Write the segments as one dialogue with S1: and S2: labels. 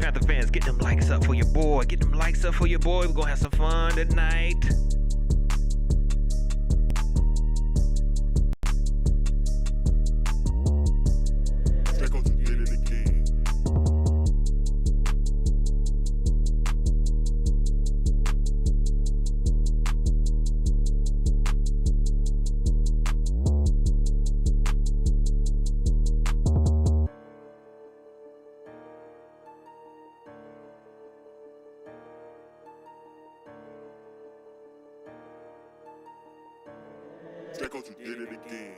S1: Panther fans, get them likes up for your boy. Get them likes up for your boy. We're gonna have some fun tonight.
S2: Jenkins did it again.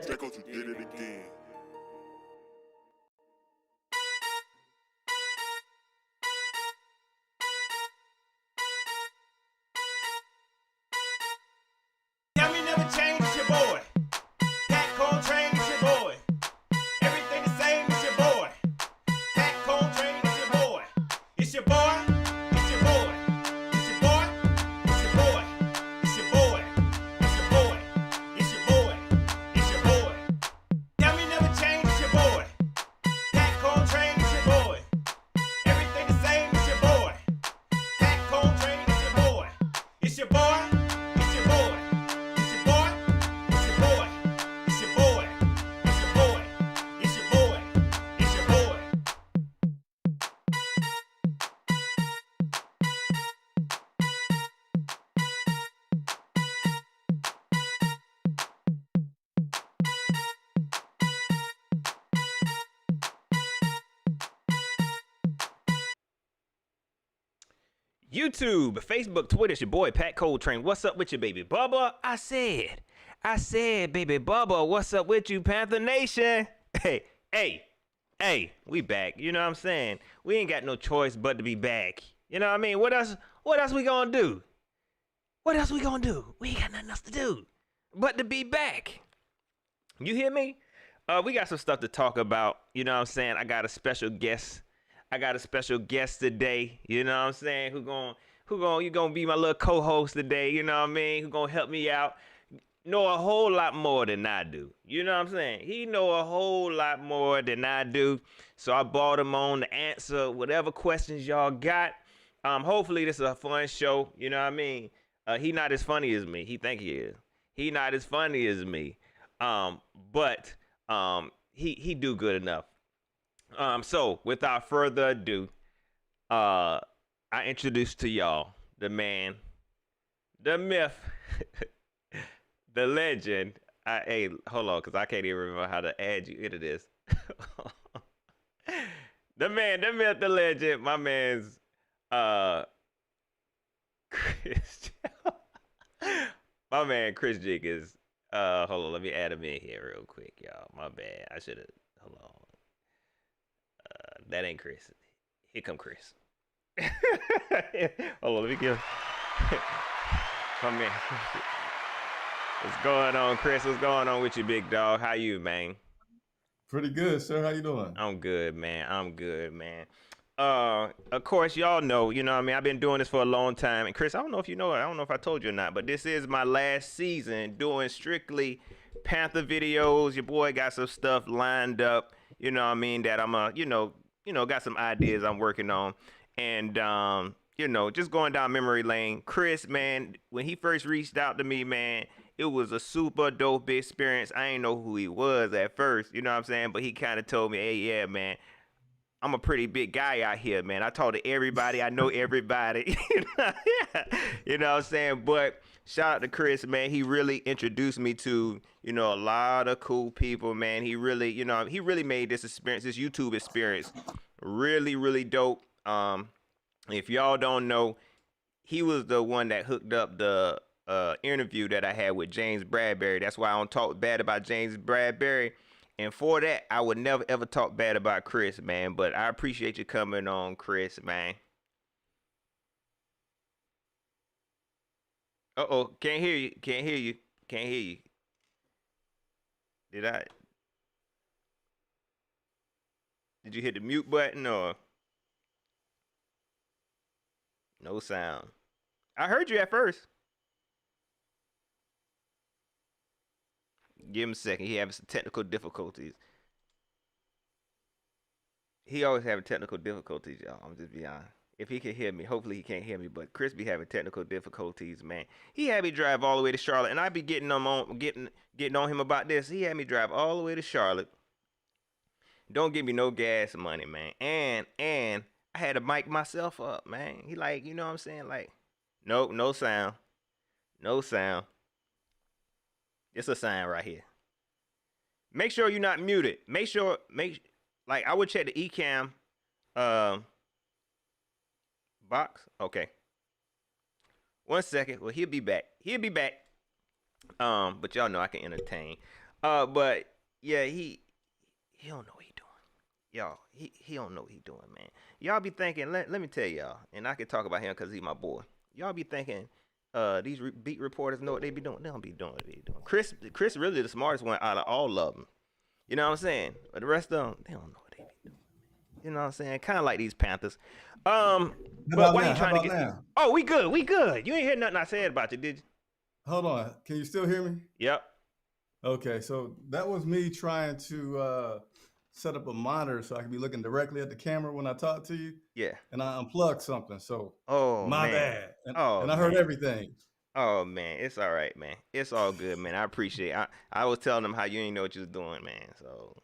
S2: Jenkins did it again.
S3: Yummy never changed, your boy. Cat Cole trains your boy. Everything the same as your boy.
S1: YouTube, Facebook, Twitter, it's your boy Pat Coltrane. What's up with you, baby Bubba? I said, baby Bubba, what's up with you, Panther Nation? Hey, we back. You know what I'm saying? We ain't got no choice but to be back. You know what I mean? What else we gonna do? What else we gonna do? We ain't got nothing else to do but to be back. You hear me? We got some stuff to talk about. You know what I'm saying? I got a special guest today. You know what I'm saying? You gonna be my little co-host today. You know what I mean? Who gonna help me out? Know a whole lot more than I do. You know what I'm saying? He know a whole lot more than I do. So I brought him on to answer whatever questions y'all got. Hopefully this is a fun show. You know what I mean? He not as funny as me. He think he is. He not as funny as me. But he do good enough. So without further ado, I introduce to y'all the man, the myth, the legend. Hey, hold on, because I can't even remember how to add you into this. The man, the myth, the legend, my man's Chris. My man Chris Jenkins. Hold on, let me add him in here real quick, y'all. My bad. I should have. Hold on. That ain't Chris. Here come Chris. Hold on, let me give. My man. What's going on, Chris? What's going on with you, big dog? How you, man?
S4: Pretty good, sir. How you doing?
S1: I'm good, man. Of course, y'all know, you know what I mean? I've been doing this for a long time. And Chris, I don't know if you know it. I don't know if I told you or not, but this is my last season doing strictly Panther videos. Your boy got some stuff lined up, you know what I mean, that I'm got some ideas I'm working on. And just going down memory lane. Chris, man, when he first reached out to me, man, it was a super dope experience. I ain't know who he was at first, you know what I'm saying? But he kind of told me, hey, yeah, man, I'm a pretty big guy out here, man. I talk to everybody. I know everybody. You know what I'm saying? But shout out to Chris, man. He really introduced me to, a lot of cool people, man. He really made this YouTube experience really, really dope. If y'all don't know, he was the one that hooked up the interview that I had with James Bradbury. That's why I don't talk bad about James Bradbury. And for that, I would never, ever talk bad about Chris, man. But I appreciate you coming on, Chris, man. Uh-oh, can't hear you. Did you hit the mute button or? No sound. I heard you at first. Give him a second. He having some technical difficulties. He always having technical difficulties, y'all. I'm just be honest. If he can hear me, hopefully he can't hear me. But Chris be having technical difficulties, man. He had me drive all the way to Charlotte, and I be getting on him about this. He had me drive all the way to Charlotte. Don't give me no gas money, man. And I had to mic myself up, man. He like, you know what I'm saying? Like, nope, no sound. It's a sign right here. Make sure you're not muted. Like I would check the Ecamm box. Okay. 1 second. Well, he'll be back. But y'all know I can entertain. But yeah, he don't know what he doing. Y'all, he don't know what he doing, man. Y'all be thinking, let me tell y'all, and I can talk about him because he's my boy. Y'all be thinking, these beat reporters know what they be doing. They don't be doing what they doing. Chris really the smartest one out of all of them. You know what I'm saying? But the rest of them, they don't know what they be doing. You know what I'm saying? Kind of like these Panthers. But why you trying to get? Now? Oh, we good. You ain't hear nothing I said about you, did you?
S4: Hold on. Can you still hear me?
S1: Yep.
S4: Okay, so that was me trying to set up a monitor so I can be looking directly at the camera when I talk to you.
S1: Yeah.
S4: And I unplugged something, so my bad. And I heard everything.
S1: Oh man, it's all right, man. It's all good, man. I appreciate it. I was telling them how you ain't know what you was doing, man. So,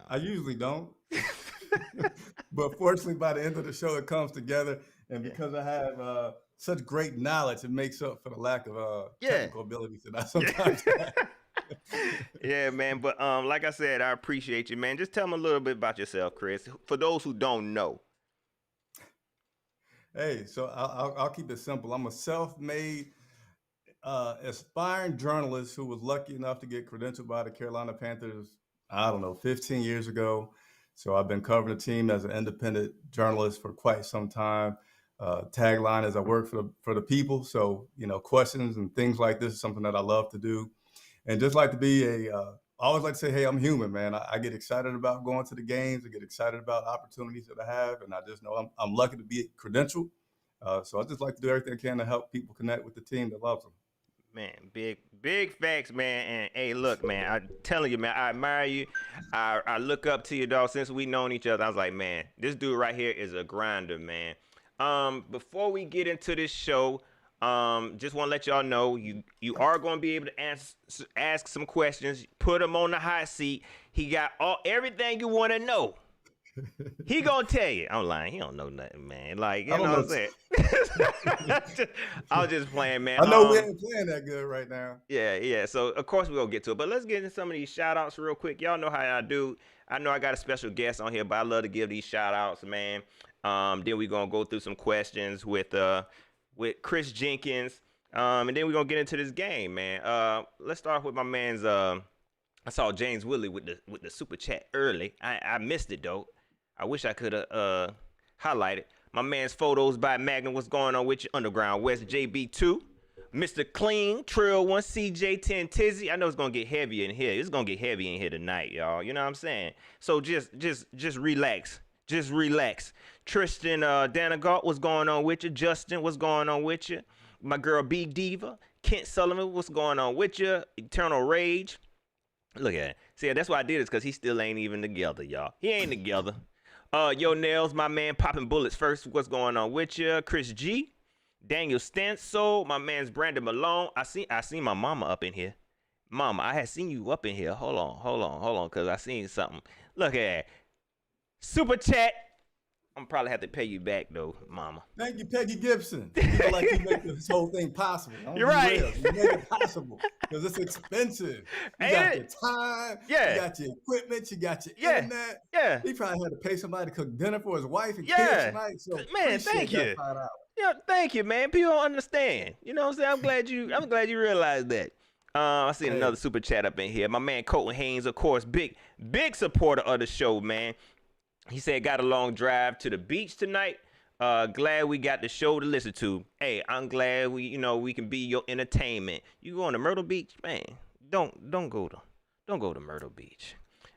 S4: I usually don't. But fortunately, by the end of the show, it comes together. And because I have such great knowledge, it makes up for the lack of technical abilities that I sometimes have.
S1: Yeah, man. But like I said, I appreciate you, man. Just tell them a little bit about yourself, Chris, for those who don't know.
S4: Hey, so I'll keep it simple. I'm a self-made aspiring journalist who was lucky enough to get credentialed by the Carolina Panthers, I don't know, 15 years ago. So I've been covering the team as an independent journalist for quite some time. Tagline is I work for the people. So, questions and things like this is something that I love to do. And just like to be I always like to say, hey, I'm human, man. I get excited about going to the games. I get excited about opportunities that I have. And I just know I'm lucky to be credentialed. So I just like to do everything I can to help people connect with the team that loves them.
S1: Man, big facts, man. And hey, look, man, I'm telling you, man, I admire you. I look up to you, dog. Since we known each other, I was like, man, this dude right here is a grinder, man. Before we get into this show, just want to let y'all know you are going to be able to ask some questions. Put him on the hot seat. He got everything you want to know. He gonna tell you. I'm lying. He don't know nothing, man. Like, you know what I'm saying? I was just playing, man.
S4: I know we ain't playing that good right now.
S1: Yeah. So, of course, we're going to get to it. But let's get into some of these shout-outs real quick. Y'all know how I do. I know I got a special guest on here, but I love to give these shout-outs, man. Then we're going to go through some questions with Chris Jenkins. And then we're going to get into this game, man. Let's start with my man's I saw James Willie with the super chat early. I missed it, though. I wish I could have highlighted. My man's Photos by Magnum. What's going on with you? Underground West JB2. Mr. Clean, Trill 1, CJ10 Tizzy. I know it's going to get heavy in here. It's going to get heavy in here tonight, y'all. You know what I'm saying? So just relax. Just relax. Tristan Danagalt, what's going on with you? Justin, what's going on with you? My girl B Diva. Kent Sullivan, what's going on with you? Eternal Rage. Look at it. See, that's why I did this, because he still ain't even together, y'all. He ain't together. Yo, Nails, my man, popping bullets first. What's going on with you? Chris G, Daniel Stanso, my man's Brandon Malone. I seen my mama up in here. Mama, I had seen you up in here. Hold on, because I seen something. Look at that. Super chat. I'm probably have to pay you back, though, mama.
S4: Thank you, Peggy Gibson. You feel like you make this whole thing possible.
S1: You're right.
S4: You make it possible because it's expensive. You got your time.
S1: Yeah.
S4: You got your equipment. You got your internet.
S1: Yeah.
S4: He probably had to pay somebody to cook dinner for his wife and kids tonight. So
S1: man, thank you. Yeah, thank you, man. People don't understand. You know what I'm saying? I'm glad you realized that. I seen another super chat up in here. My man Colton Haynes, of course, big supporter of the show, man. He said, got a long drive to the beach tonight. Glad we got the show to listen to. Hey, I'm glad we can be your entertainment. You going to Myrtle Beach, man? Don't go to Myrtle Beach.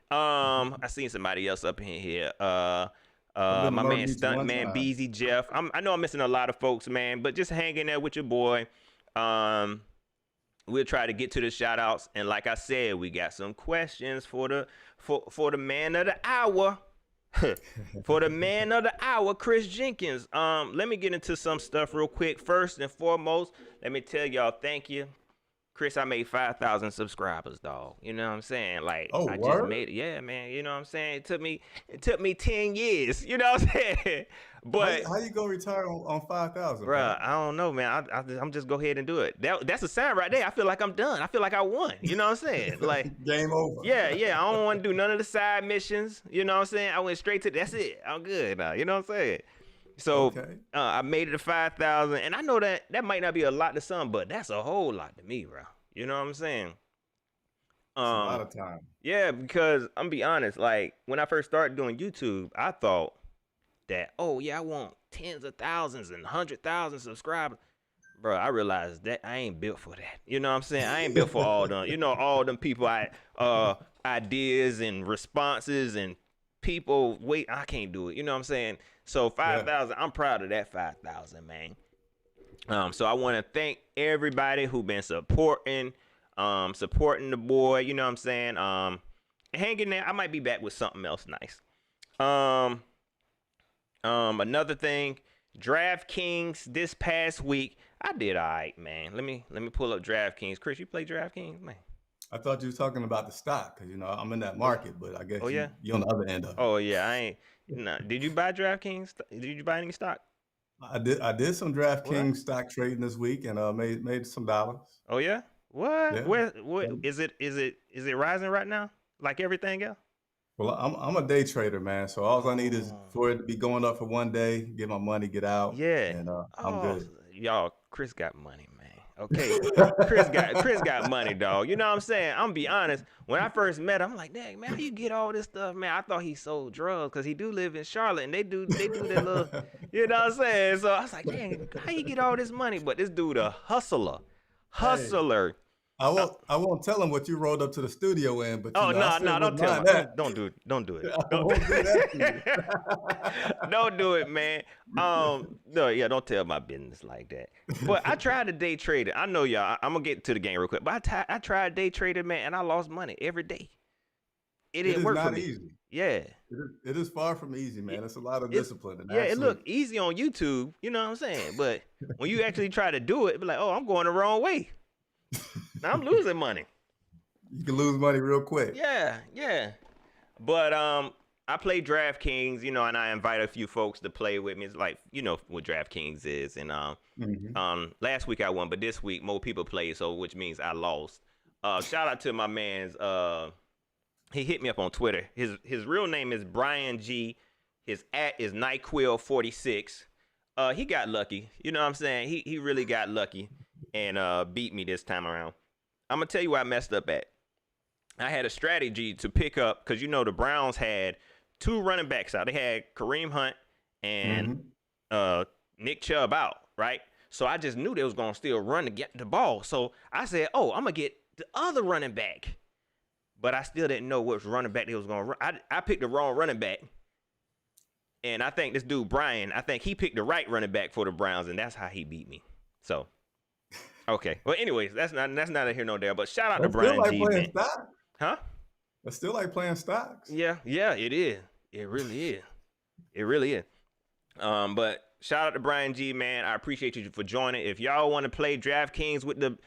S1: I seen somebody else up in here. My man Stuntman Beezy Jeff. I know I'm missing a lot of folks, man, but just hanging there with your boy. We'll try to get to the shout outs, and like I said, we got some questions for the man of the hour. For the man of the hour, Chris Jenkins. Let me get into some stuff real quick. First and foremost, let me tell y'all thank you. Chris, I made 5,000 subscribers, dog. You know what I'm saying? Like, I just made it. Yeah, man. You know what I'm saying? It took me 10 years. You know what I'm saying? But
S4: how you gonna retire on 5,000?
S1: Bruh, I don't know, man. I'm just go ahead and do it. That's a sign right there. I feel like I'm done. I feel like I won. You know what I'm saying? Like
S4: game over.
S1: Yeah. I don't want to do none of the side missions. You know what I'm saying? I went straight to that's it. I'm good now. You know what I'm saying? So I made it to 5,000, and I know that might not be a lot to some, but that's a whole lot to me, bro. You know what I'm saying?
S4: It's a lot of time.
S1: Yeah, because I'm be honest. Like when I first started doing YouTube, I thought that I want tens of thousands and 100,000 subscribers. Bro, I realized that I ain't built for that. You know what I'm saying? I ain't built for all them. All them people ideas and responses and people. Wait, I can't do it. You know what I'm saying? So 5,000, I'm proud of that 5,000, man. So I want to thank everybody who been supporting the boy. You know what I'm saying? Hanging there. I might be back with something else nice. Another thing, Draftkings this past week, I did all right, man. Let me pull up Draftkings. Chris, you play Draftkings, man?
S4: I thought you was talking about the stock because I'm in that market, but I guess you're on the other end of it.
S1: Oh yeah, I ain't. No. Did you buy Draftkings? Did you buy any stock?
S4: I did some DraftKings stock trading this week and made some dollars.
S1: Oh yeah? What?
S4: Yeah.
S1: What is it rising right now? Like everything else?
S4: Well, I'm a day trader, man. So all I need is
S1: Oh,
S4: for it to be going up for one day, get my money, get out,
S1: yeah.
S4: and I'm
S1: Oh,
S4: good.
S1: y'all, Chris got money, man. Okay. Chris got money, dog. You know what I'm saying? I'm gonna be honest. When I first met him, I'm like, dang, man, how you get all this stuff, man? I thought he sold drugs because he do live in Charlotte and they do that little, you know what I'm saying? So I was like, dang, how you get all this money? But this dude a hustler.
S4: Hey,
S1: Hustler. Uh,
S4: I won't tell him what you rolled up to the studio in, but
S1: Oh
S4: I
S1: no,
S4: still
S1: no, don't
S4: wouldn't
S1: tell
S4: mind
S1: him.
S4: that.
S1: Don't do it. Don't do it.
S4: I
S1: Don't
S4: won't do that to you.
S1: don't do it, man. No, yeah, don't tell my business like that. But I tried to day trade it. I know y'all. I'm gonna get to the game real quick. But I tried day trading, man, and I lost money every day. It
S4: It
S1: didn't
S4: is
S1: work for
S4: not
S1: me.
S4: easy.
S1: Yeah.
S4: It is far from easy,
S1: It,
S4: man. It's a lot of
S1: it's
S4: discipline and
S1: yeah. It
S4: actually,
S1: look easy on YouTube. You know what I'm saying? But when you actually try to do it, be like, oh, I'm going the wrong way. Now I'm losing money.
S4: you can lose money real quick.
S1: Yeah, yeah. But I play Draftkings, and I invite a few folks to play with me. It's like, what Draftkings is. And last week I won, but this week more people played, so which means I lost. Shout out to my man's he hit me up on Twitter. His real name is Brian G. His @ is NyQuil46. He got lucky. You know what I'm saying? He really got lucky and beat me this time around. I'm gonna tell you where I messed up at. I had a strategy to pick up because the Browns had 2 running backs out. They had Kareem Hunt and Nick Chubb out, right? So I just knew they was gonna still run to get the ball. So I said, "Oh, I'm gonna get the other running back," but I still didn't know which running back they was gonna run. I picked the wrong running back, and I think this dude Brian, I think he picked the right running back for the Browns, and that's how he beat me. So okay, well, anyways, that's not a here nor there. But shout out to
S4: That's still
S1: Brian
S4: like
S1: G,
S4: playing
S1: man.
S4: stocks.
S1: Huh?
S4: That's still like playing stocks.
S1: Yeah, it is. It really is. It really is. But shout out to Brian G, man. I appreciate you for joining. If y'all want to play DraftKings with the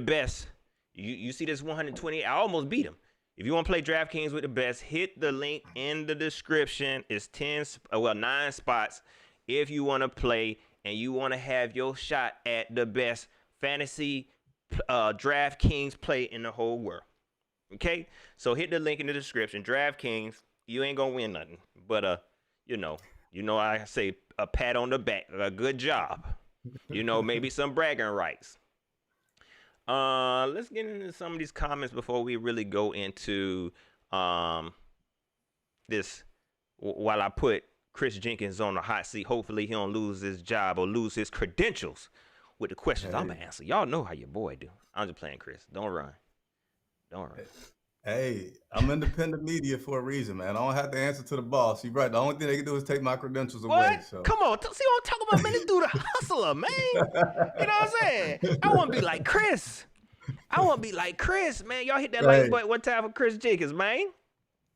S1: best, you see this 120. I almost beat him. If you want to play DraftKings with the best, hit the link in the description. It's 9 spots. If you want to play and you want to have your shot at the best fantasy DraftKings play in the whole world. Okay, so hit the link in the description. DraftKings, you ain't gonna win nothing, but I say a pat on the back, a good job. Maybe some bragging rights. Let's get into some of these comments before we really go into this. While I put Chris Jenkins on the hot seat, hopefully he don't lose his job or lose his credentials with the questions I'm gonna answer. Y'all know how your boy do. I'm just playing, Chris. Don't run. Don't run.
S4: Hey, I'm independent media for a reason, man. I don't have to answer to the boss. You're right. The only thing they can do is take my credentials away.
S1: What?
S4: So.
S1: Come on. See what I'm talking about, man? This dude a hustler, man. You know what I'm saying? I want to be like Chris. Man. Y'all hit that like button one time for Chris Jenkins, man.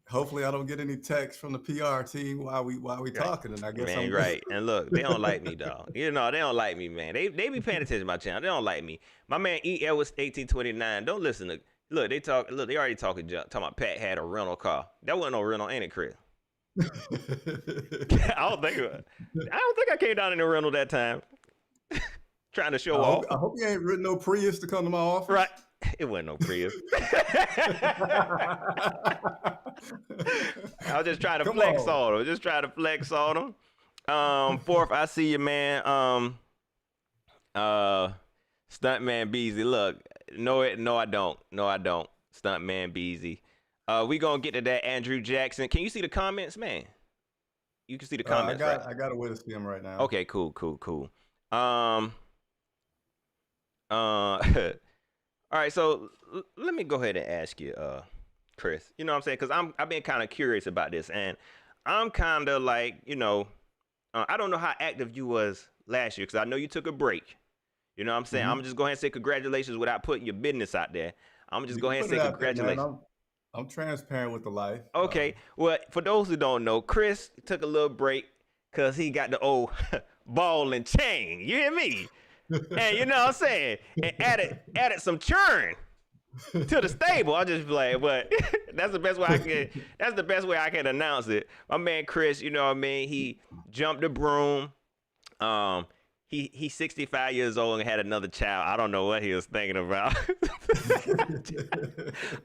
S4: Hopefully I don't get any text from the PR team while we talking, and I guess
S1: man, right. And look, they don't like me, dog. They don't like me, man. They be paying attention to my channel. They don't like me. My man E. Ellis 1829. Don't listen to. Look, they already talking about Pat had a rental car. That wasn't no rental, ain't it, Chris? I don't think I came down in the rental that time. Trying to show off.
S4: I hope you ain't written no Prius to come to my office.
S1: Right. It wasn't no Prius. I was just trying to flex on them. Fourth, I see you, man. Stuntman Beezy. Look, no, I don't. Stuntman Beezy. We gonna get to that. Andrew Jackson. Can you see the comments, man? You can see the comments.
S4: I got a way to see them right now.
S1: Okay, cool. All right, so let me go ahead and ask you, Chris. You know what I'm saying? Because I've been kind of curious about this, and I'm kind of like, I don't know how active you was last year because I know you took a break. You know what I'm saying? I'm just going to say congratulations without putting your business out there. I'm just going to say congratulations.
S4: I'm transparent with the life.
S1: Okay. Well, for those who don't know, Chris took a little break because he got the old ball and chain. You hear me? And you know what I'm saying? And added some churn to the stable. I just like, but that's the best way I can announce it. My man Chris, you know what I mean? He jumped the broom. he's 65 years old and had another child. I don't know what he was thinking about.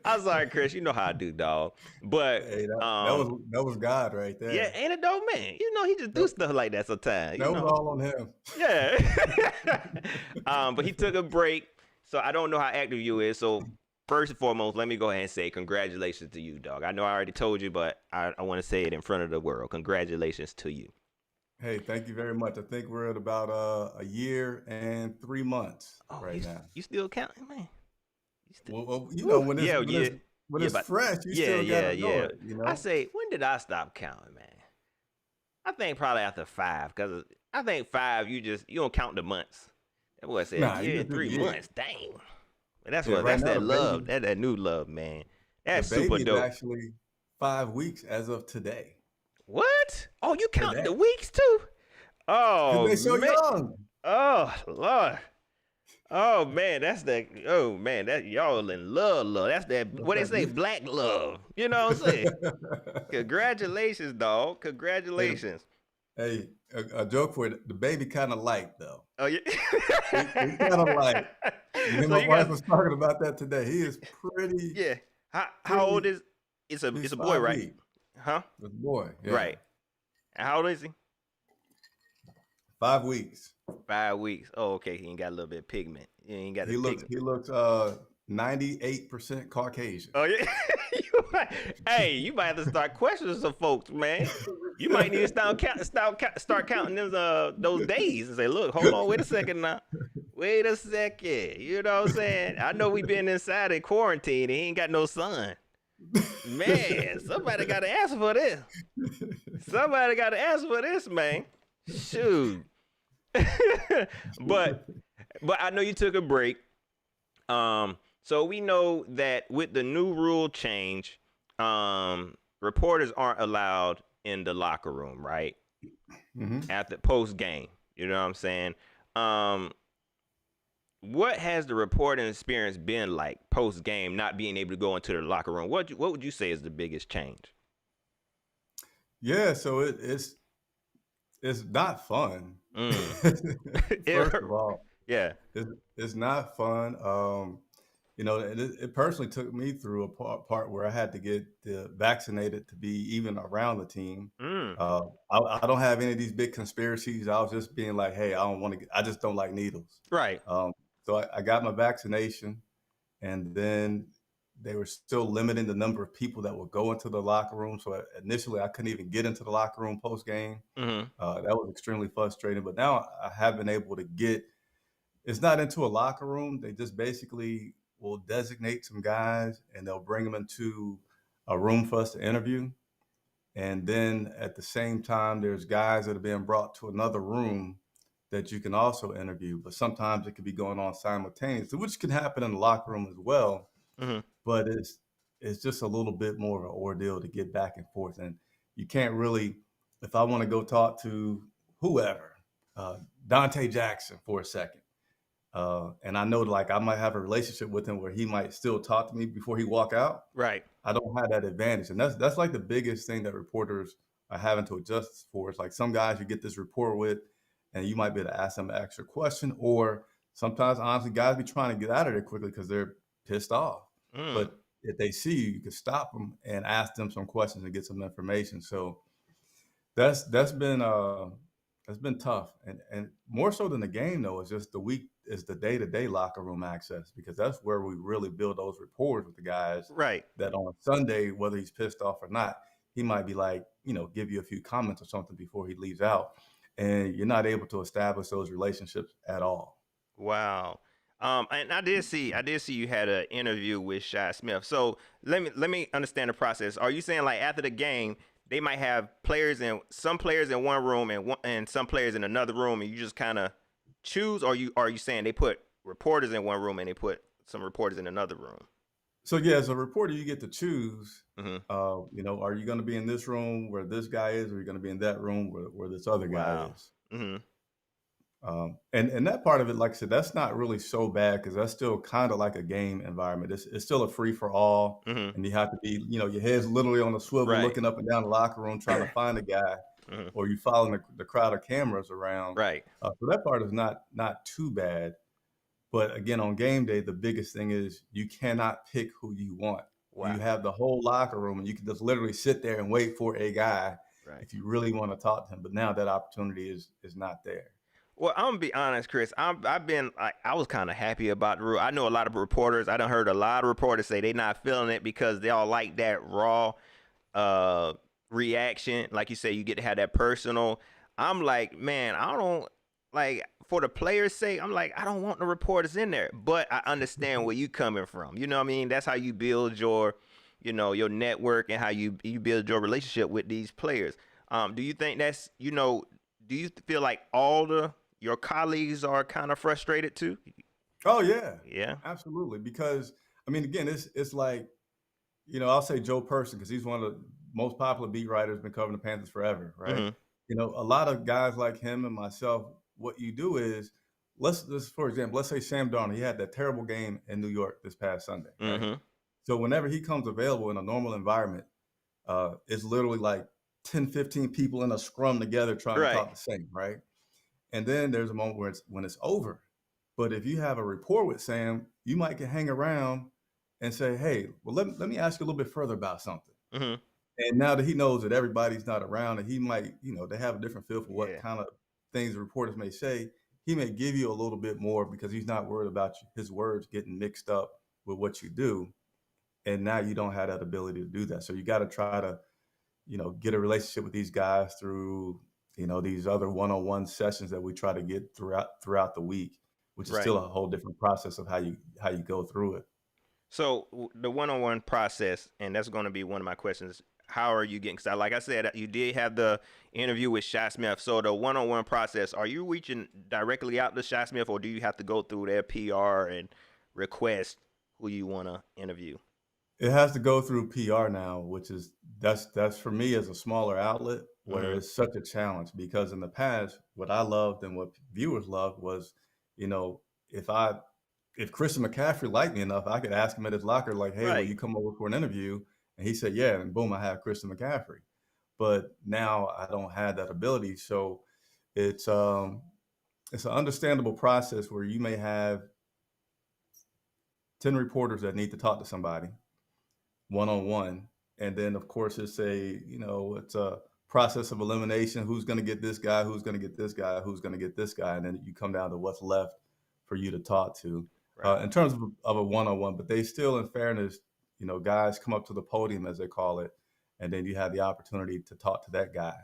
S1: I'm sorry, Chris. You know how I do, dog. But
S4: Hey, that was God right there.
S1: yeah, ain't it though, man? You know, he just do stuff like that sometimes.
S4: That was all on him.
S1: Yeah. But he took a break, so I don't know how active you is. So first and foremost, let me go ahead and say congratulations to you, dog. I know I already told you, but I want to say it in front of the world. Congratulations to you.
S4: Hey, thank you very much. I think we're at about a year and 3 months right now.
S1: You still counting, man?
S4: Well, you know, when it's fresh, you still gotta know it, you know?
S1: I say, when did I stop counting, man? I think probably after 5, because I think 5, you don't count the months. That boy said, year and 3 months. Dang. But that's what that's that love. That new love, man. That's super dope.
S4: Is actually 5 weeks as of today.
S1: What? Oh, you counting the weeks too? Oh,
S4: they're so young.
S1: Oh, Lord. Oh man, that y'all in love. That's that what they say, black love. You know what I'm saying? Congratulations, dog. Congratulations.
S4: Hey, a joke for it. The baby kind of light though.
S1: Oh yeah.
S4: He kind of light. So my wife was talking about that today. He is pretty.
S1: Yeah. How old is? It's a boy, right?
S4: Weeks.
S1: Huh?
S4: It's a boy. Yeah.
S1: Right. And how old is he?
S4: 5 weeks.
S1: 5 weeks. Oh, okay. He ain't got a little bit of pigment. He
S4: looks 98% Caucasian.
S1: Oh yeah. You might have to start questioning some folks, man. You might need to start counting those days and say, look, hold on, wait a second now. Wait a second. You know what I'm saying? I know we been inside in quarantine and he ain't got no son. Man, somebody got to answer for this. Somebody got to answer for this, man. Shoot. but I know you took a break. So we know that with the new rule change, reporters aren't allowed in the locker room, right?
S4: Mm-hmm.
S1: At the post game. You know what I'm saying? What has the reporting experience been like post game, not being able to go into the locker room? What would you say is the biggest change?
S4: Yeah, so it's not fun. First of all,
S1: yeah,
S4: it's not fun. You know, it personally took me through a part where I had to get vaccinated to be even around the team. I don't have any of these big conspiracies. I was just being like, hey, I just don't like needles.
S1: Right.
S4: So I got my vaccination, and then they were still limiting the number of people that would go into the locker room. So initially, I couldn't even get into the locker room post game.
S1: Mm-hmm.
S4: That was extremely frustrating. But now I have been able to get. It's not into a locker room. They just basically will designate some guys, and they'll bring them into a room for us to interview. And then at the same time, there's guys that are being brought to another room that you can also interview, but sometimes it could be going on simultaneously, which can happen in the locker room as well.
S1: Mm-hmm.
S4: But it's just a little bit more of an ordeal to get back and forth. And you can't really, if I want to go talk to whoever, Dante Jackson for a second, and I know like I might have a relationship with him where he might still talk to me before he walk out.
S1: Right.
S4: I don't have that advantage. And that's like the biggest thing that reporters are having to adjust for. It's like some guys you get this rapport with, and you might be able to ask them an extra question, or sometimes, honestly, guys be trying to get out of there quickly because they're pissed off. But if they see you, you can stop them and ask them some questions and get some information. So that's been tough, and more so than the game though. It's just the day-to-day locker room access, because that's where we really build those rapports with the guys.
S1: Right.
S4: That on Sunday, whether he's pissed off or not, he might be like, give you a few comments or something before he leaves out. And you're not able to establish those relationships at all.
S1: Wow. And I did see you had an interview with Shi Smith. So let me understand the process. Are you saying like after the game, they might have some players in one room and some players in another room, and you just kind of choose, or are you saying they put reporters in one room and they put some reporters in another room?
S4: So yeah, as a reporter, you get to choose.
S1: Mm-hmm.
S4: Are you going to be in this room where this guy is, or are you going to be in that room where this other guy is?
S1: Mm-hmm.
S4: And that part of it, like I said, that's not really so bad because that's still kind of like a game environment. It's still a free for all, and you have to be, your head's literally on a swivel, looking up and down the locker room trying to find a guy. or you following the crowd of cameras around.
S1: Right.
S4: So that part is not too bad. But again, on game day, the biggest thing is you cannot pick who you want.
S1: Wow.
S4: You have the whole locker room, and you can just literally sit there and wait for a guy if you really want to talk to him. But now that opportunity is not there.
S1: Well, I'm gonna be honest, Chris. I was kind of happy about the rule. I know a lot of reporters. I done heard a lot of reporters say they not feeling it because they all like that raw reaction. Like you say, you get to have that personal. I'm like, man, I don't like, for the players' sake. I'm like, I don't want the reporters in there, but I understand where you coming from. You know what I mean? That's how you build your, your network and how you build your relationship with these players. Do you think that's, do you feel like your colleagues are kind of frustrated too?
S4: Oh yeah.
S1: Yeah.
S4: Absolutely. Because I mean, again, it's like, I'll say Joe Person, because he's one of the most popular beat writers, been covering the Panthers forever, right? A lot of guys like him and myself, what you do is, let's for example, let's say Sam Darnold, he had that terrible game in New York this past Sunday, right? So whenever he comes available in a normal environment, it's literally like 10, 15 people in a scrum together trying to talk the same, right? And then there's a moment where when it's over. But if you have a rapport with Sam, you might can hang around and say, hey, well, let me ask you a little bit further about something. And now that he knows that everybody's not around, and he might, they have a different feel for what kind of things the reporters may say, he may give you a little bit more because he's not worried about his words getting mixed up with what you do. And now you don't have that ability to do that. So you got to try to, get a relationship with these guys through, these other one-on-one sessions that we try to get throughout the week, which is still a whole different process of how you go through it.
S1: So the one-on-one process, and that's going to be one of my questions. How are you getting? Because like I said, you did have the interview with Shi Smith. So the one-on-one process, are you reaching directly out to Shi Smith, or do you have to go through their PR and request who you want to interview?
S4: It has to go through PR now, which is that's for me as a smaller outlet where it's such a challenge, because in the past, what I loved and what viewers loved was, if Christian McCaffrey liked me enough, I could ask him at his locker, like, hey, will you come over for an interview? And he said, yeah, and boom, I have Christian McCaffrey. But now I don't have that ability. So it's an understandable process where you may have 10 reporters that need to talk to somebody one-on-one. And then of course it's a process of elimination. Who's going to get this guy? Who's going to get this guy? Who's going to get this guy? And then you come down to what's left for you to talk to in terms of a one-on-one. But they still, in fairness, guys come up to the podium, as they call it, and then you have the opportunity to talk to that guy.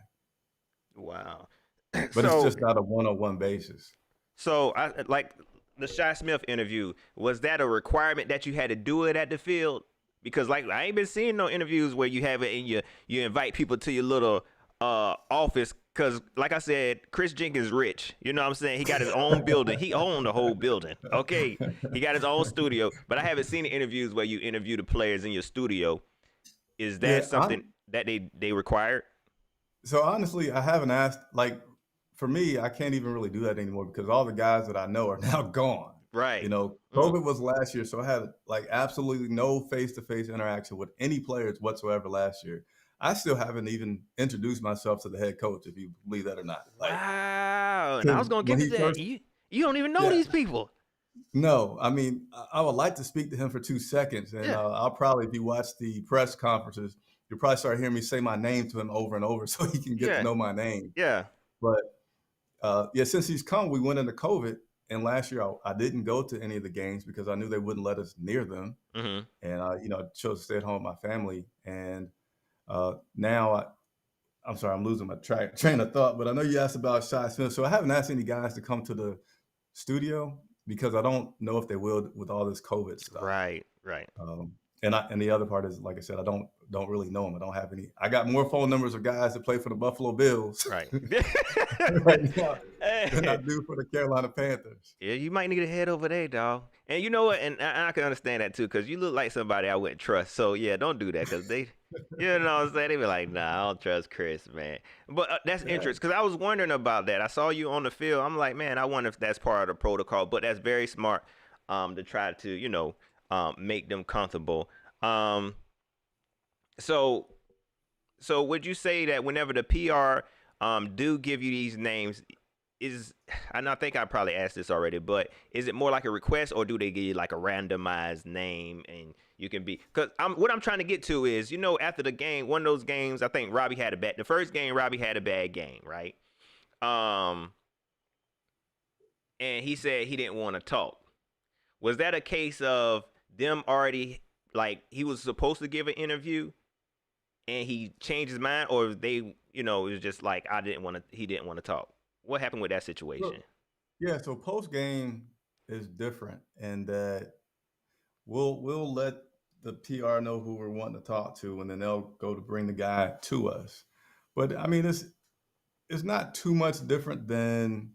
S1: Wow.
S4: But it's just not a one-on-one basis.
S1: So I like the Shi Smith interview. Was that a requirement that you had to do it at the field? Because like I ain't been seeing no interviews where you have it and you invite people to your little office. Because like I said, Chris Jenkins rich. You know what I'm saying? He got his own building. He owned the whole building. Okay. He got his own studio. But I haven't seen the interviews where you interview the players in your studio. Is that something that they required?
S4: So honestly, I haven't asked. Like, for me, I can't even really do that anymore because all the guys that I know are now gone.
S1: Right.
S4: COVID was last year, so I had like absolutely no face-to-face interaction with any players whatsoever last year. I still haven't even introduced myself to the head coach, if you believe that or not. Like,
S1: wow. And I was going to get to that. You don't even know these people.
S4: No, I mean, I would like to speak to him for 2 seconds. And I'll probably, if you watch the press conferences, you'll probably start hearing me say my name to him over and over so he can get to know my name.
S1: Yeah.
S4: But since he's come, we went into COVID. And last year, I didn't go to any of the games because I knew they wouldn't let us near them. And, I chose to stay at home with my family. And now, I'm sorry, I'm losing my train of thought. But I know you asked about Shi Smith. So I haven't asked any guys to come to the studio because I don't know if they will with all this COVID stuff.
S1: Right.
S4: And the other part is, like I said, I don't really know them. I don't have any. I got more phone numbers of guys that play for the Buffalo Bills
S1: right
S4: now than I do for the Carolina Panthers.
S1: Yeah, you might need to head over there, dog. And you know what? And I can understand that too, because you look like somebody I wouldn't trust. So yeah, don't do that, because they, you know what I'm saying? They be like, nah, I don't trust Chris, man. But that's interesting, because I was wondering about that. I saw you on the field. I'm like, man, I wonder if that's part of the protocol. But that's very smart to try to, make them comfortable. So would you say that whenever the PR do give you these names. And I think I probably asked this already, but is it more like a request, or do they give you like a randomized name and you can be? Because what I'm trying to get to is, after the game, one of those games, I think Robbie had the first game, Robbie had a bad game, right? And he said he didn't want to talk. Was that a case of them already, like, he was supposed to give an interview and he changed his mind, or they, it was just like he didn't want to talk? What happened with that situation?
S4: Yeah, so post game is different in that we'll let the PR know who we're wanting to talk to, and then they'll go to bring the guy to us. But I mean, it's not too much different than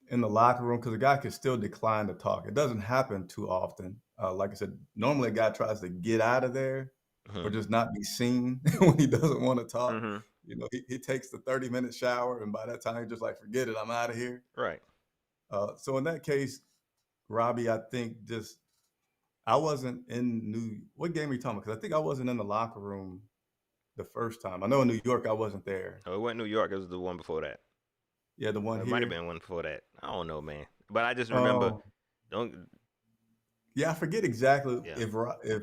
S4: in the locker room, because the guy can still decline to talk. It doesn't happen too often. Like I said, normally a guy tries to get out of there or just not be seen when he doesn't want to talk. He takes the 30-minute shower, and by that time he's just like, forget it, I'm out of here.
S1: Right.
S4: So in that case, Robbie, I think I wasn't in what game are you talking about? Because I think I wasn't in the locker room the first time. I know in New York I wasn't there.
S1: Oh, it wasn't New York. It was the one before that.
S4: Yeah, the one
S1: here.
S4: It
S1: might have been one before that. I don't know, man. But I just remember.
S4: Yeah, I forget exactly if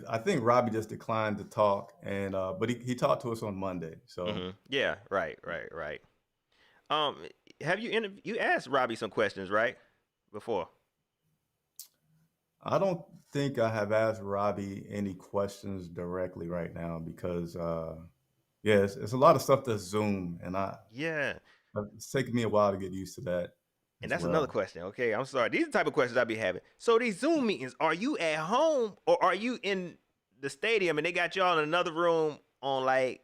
S4: I think Robbie just declined to talk, and but he talked to us on Monday. So
S1: yeah, right. Have you asked Robbie some questions, right? Before?
S4: I don't think I have asked Robbie any questions directly right now because it's a lot of stuff that's Zoom, and it's taken me a while to get used to that.
S1: And that's another question. Okay, I'm sorry. These are the type of questions I be having. So these Zoom meetings, are you at home or are you in the stadium and they got y'all in another room on like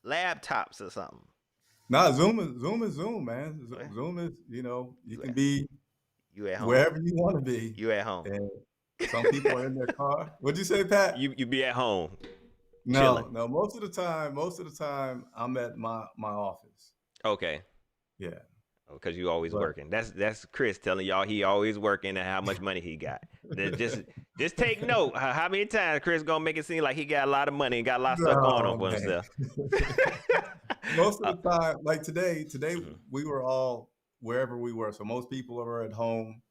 S1: laptops or something?
S4: Nah, Zoom is Zoom, man. Zoom is, you can be
S1: at home
S4: wherever you want to be.
S1: You at home.
S4: And some people are in their car. What'd you say, Pat?
S1: You be at home.
S4: No,
S1: chilling.
S4: No. Most of the time, I'm at my office.
S1: Okay.
S4: Yeah.
S1: Because you always working. That's Chris telling y'all he always working and how much money he got. Just take note. How many times Chris gonna make it seem like he got a lot of money and got a lot of stuff going on for himself.
S4: Most of the time, like today we were all wherever we were. So most people were at home.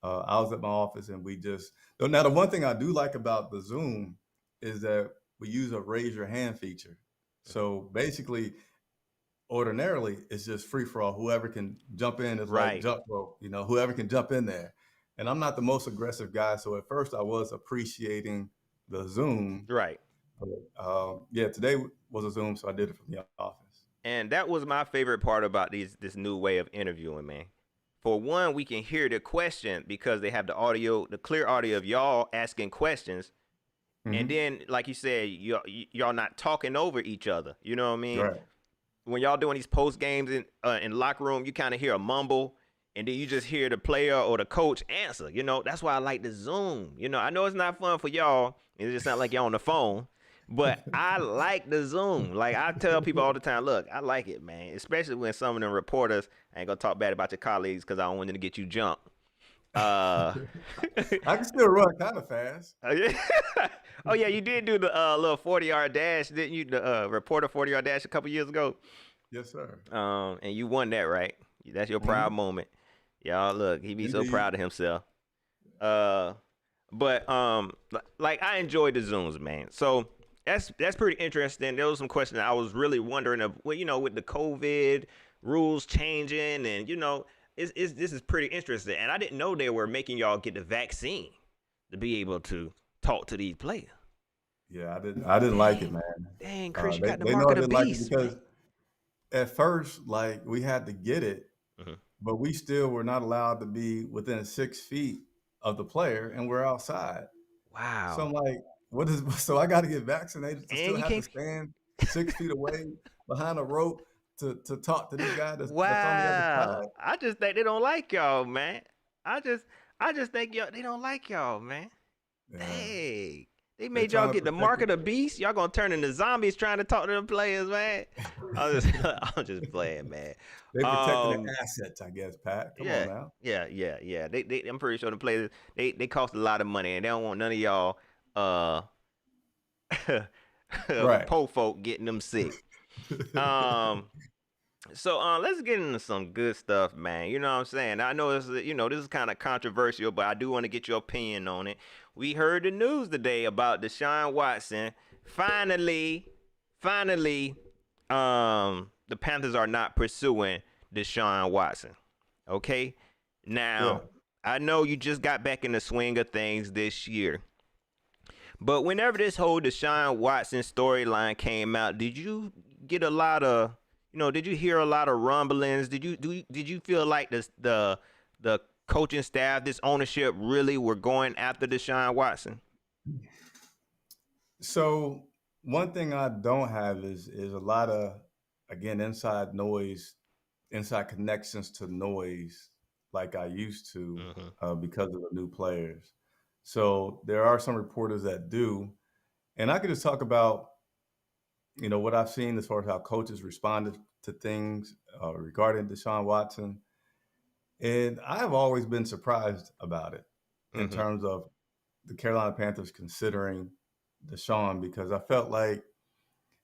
S4: I was at my office, and we just. Now the one thing I do like about the Zoom is that we use a raise your hand feature. So basically, ordinarily, it's just free for all. Whoever can jump in is like jump rope, whoever can jump in there. And I'm not the most aggressive guy, so at first I was appreciating the Zoom.
S1: Right.
S4: But, today was a Zoom, so I did it from the office.
S1: And that was my favorite part about this new way of interviewing, man. For one, we can hear the question because they have the clear audio of y'all asking questions. And then, like you said, y'all not talking over each other. You know what I mean?
S4: Right.
S1: When y'all doing these post games in locker room, you kind of hear a mumble, and then you just hear the player or the coach answer. That's why I like the Zoom. I know it's not fun for y'all. It just sounds like y'all on the phone, but I like the Zoom. Like I tell people all the time, look, I like it, man. Especially when some of them reporters, I ain't gonna talk bad about your colleagues because I don't want them to get you jumped.
S4: I can still run kind of fast.
S1: Oh yeah, you did do the little 40-yard dash, didn't you? The reporter 40-yard dash a couple years ago.
S4: Yes, sir.
S1: And you won that, right? That's your proud moment. Y'all, look, he be so proud of himself. But like I enjoyed the Zooms, man. So that's pretty interesting. There was some questions I was really wondering of, with the COVID rules changing, and this is pretty interesting. And I didn't know they were making y'all get the vaccine to be able to talk to these players.
S4: Yeah, I didn't like it, man.
S1: Dang, Chris, you got the mark of the beast.
S4: Because at first, like, we had to get it, but we still were not allowed to be within 6 feet of the player, and we're outside.
S1: Wow.
S4: So I'm like, so I got to get vaccinated to still have to stand 6 feet away behind a rope to talk to this guy that's on the other side.
S1: I just think they don't like y'all, man. I just think they don't like y'all, man. Yeah. Hey, they made y'all get the mark of the beast. Y'all gonna turn into zombies trying to talk to them players, man. I'm just playing, man.
S4: They protecting their assets, I guess, Pat. Come on now.
S1: Yeah. I'm pretty sure the players they cost a lot of money, and they don't want none of y'all po folk getting them sick. So let's get into some good stuff, man. You know what I'm saying? I know this is kind of controversial, but I do want to get your opinion on it. We heard the news today about Deshaun Watson. Finally, the Panthers are not pursuing Deshaun Watson. Okay?
S4: Yeah.
S1: Now, I know you just got back in the swing of things this year. But whenever this whole Deshaun Watson storyline came out, did you get a lot of, did you hear a lot of rumblings? Did you feel like the coaching staff, this ownership really were going after Deshaun Watson?
S4: So one thing I don't have is a lot of, again, inside noise, inside connections to noise like I used to
S1: Mm-hmm.
S4: because of the new players. So there are some reporters that do, and I could just talk about what I've seen as far as how coaches responded to things regarding Deshaun Watson, and I have always been surprised about it in
S1: Mm-hmm.
S4: terms of the Carolina Panthers considering Deshaun, because I felt like,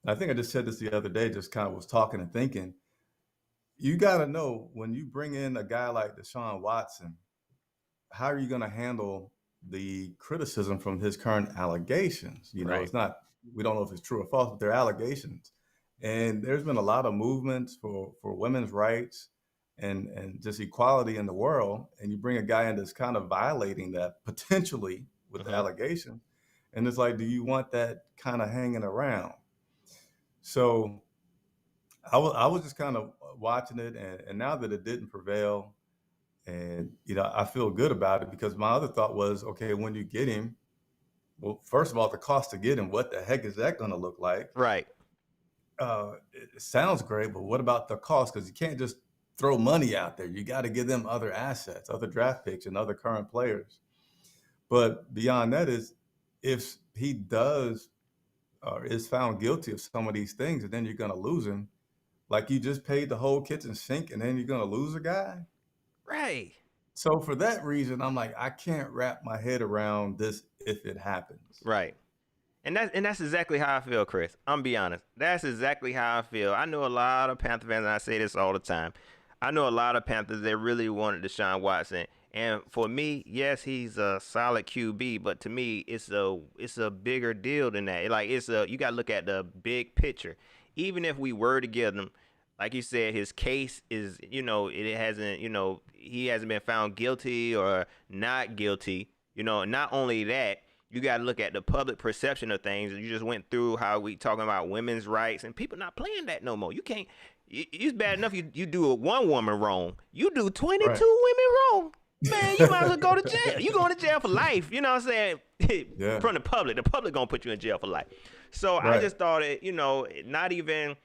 S4: and I think I just said this the other day, just kind of was talking and thinking, you got to know when you bring in a guy like Deshaun Watson, how are you going to handle the criticism from his current allegations?
S1: Right.
S4: It's not, we don't know if it's true or false, but they're allegations. And there's been a lot of movements for women's rights and just equality in the world. And you bring a guy in that's kind of violating that potentially with the
S1: Mm-hmm.
S4: allegation. And it's like, do you want that kind of hanging around? So I was just kind of watching it. And now that it didn't prevail, and, I feel good about it because my other thought was, okay, when you get him, well, first of all, the cost to get him, what the heck is that going to look like?
S1: Right.
S4: It sounds great, but what about the cost? Because you can't just throw money out there. You got to give them other assets, other draft picks, and other current players. But beyond that is, if he does or is found guilty of some of these things, and then you're going to lose him, like you just paid the whole kitchen sink, and then you're going to lose a guy.
S1: Right.
S4: So for that reason, I'm like, I can't wrap my head around this if it happens.
S1: Right. And that's exactly how I feel, Chris. I'm be honest. That's exactly how I feel. I know a lot of Panther fans, and I say this all the time. I know a lot of Panthers that really wanted Deshaun Watson. And for me, yes, he's a solid QB, but to me, it's a bigger deal than that. Like you got to look at the big picture. Even if we were to get him, like you said, his case is, it hasn't, he hasn't been found guilty or not guilty. Not only that, you got to look at the public perception of things. You just went through how we talking about women's rights, and people not playing that no more. You can't. It's bad enough you do one woman wrong. You do 22
S4: Right.
S1: women wrong. Man, you might as well go to jail. You going to jail for life. You know what I'm saying?
S4: Yeah.
S1: From the public gonna put you in jail for life. So I
S4: Right.
S1: just thought it, not even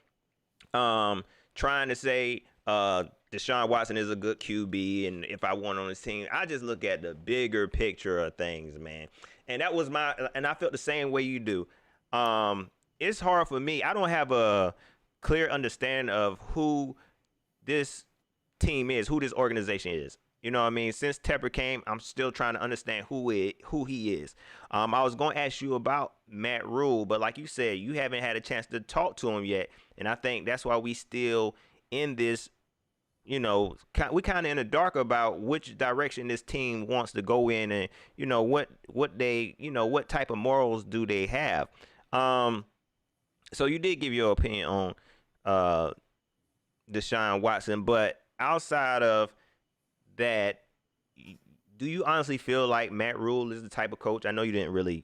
S1: trying to say Deshaun Watson is a good QB, and if I want on his team, I just look at the bigger picture of things, man. And that was and I felt the same way you do. It's hard for me. I don't have a clear understanding of who this team is, who this organization is. You know what I mean? Since Tepper came, I'm still trying to understand who he is. I was going to ask you about Matt Rhule, but like you said, you haven't had a chance to talk to him yet. And I think that's why we still in this, we kind of in the dark about which direction this team wants to go in, and, what they, what type of morals do they have. So you did give your opinion on Deshaun Watson, but outside of that, do you honestly feel like Matt Rhule is the type of coach? I know you didn't really,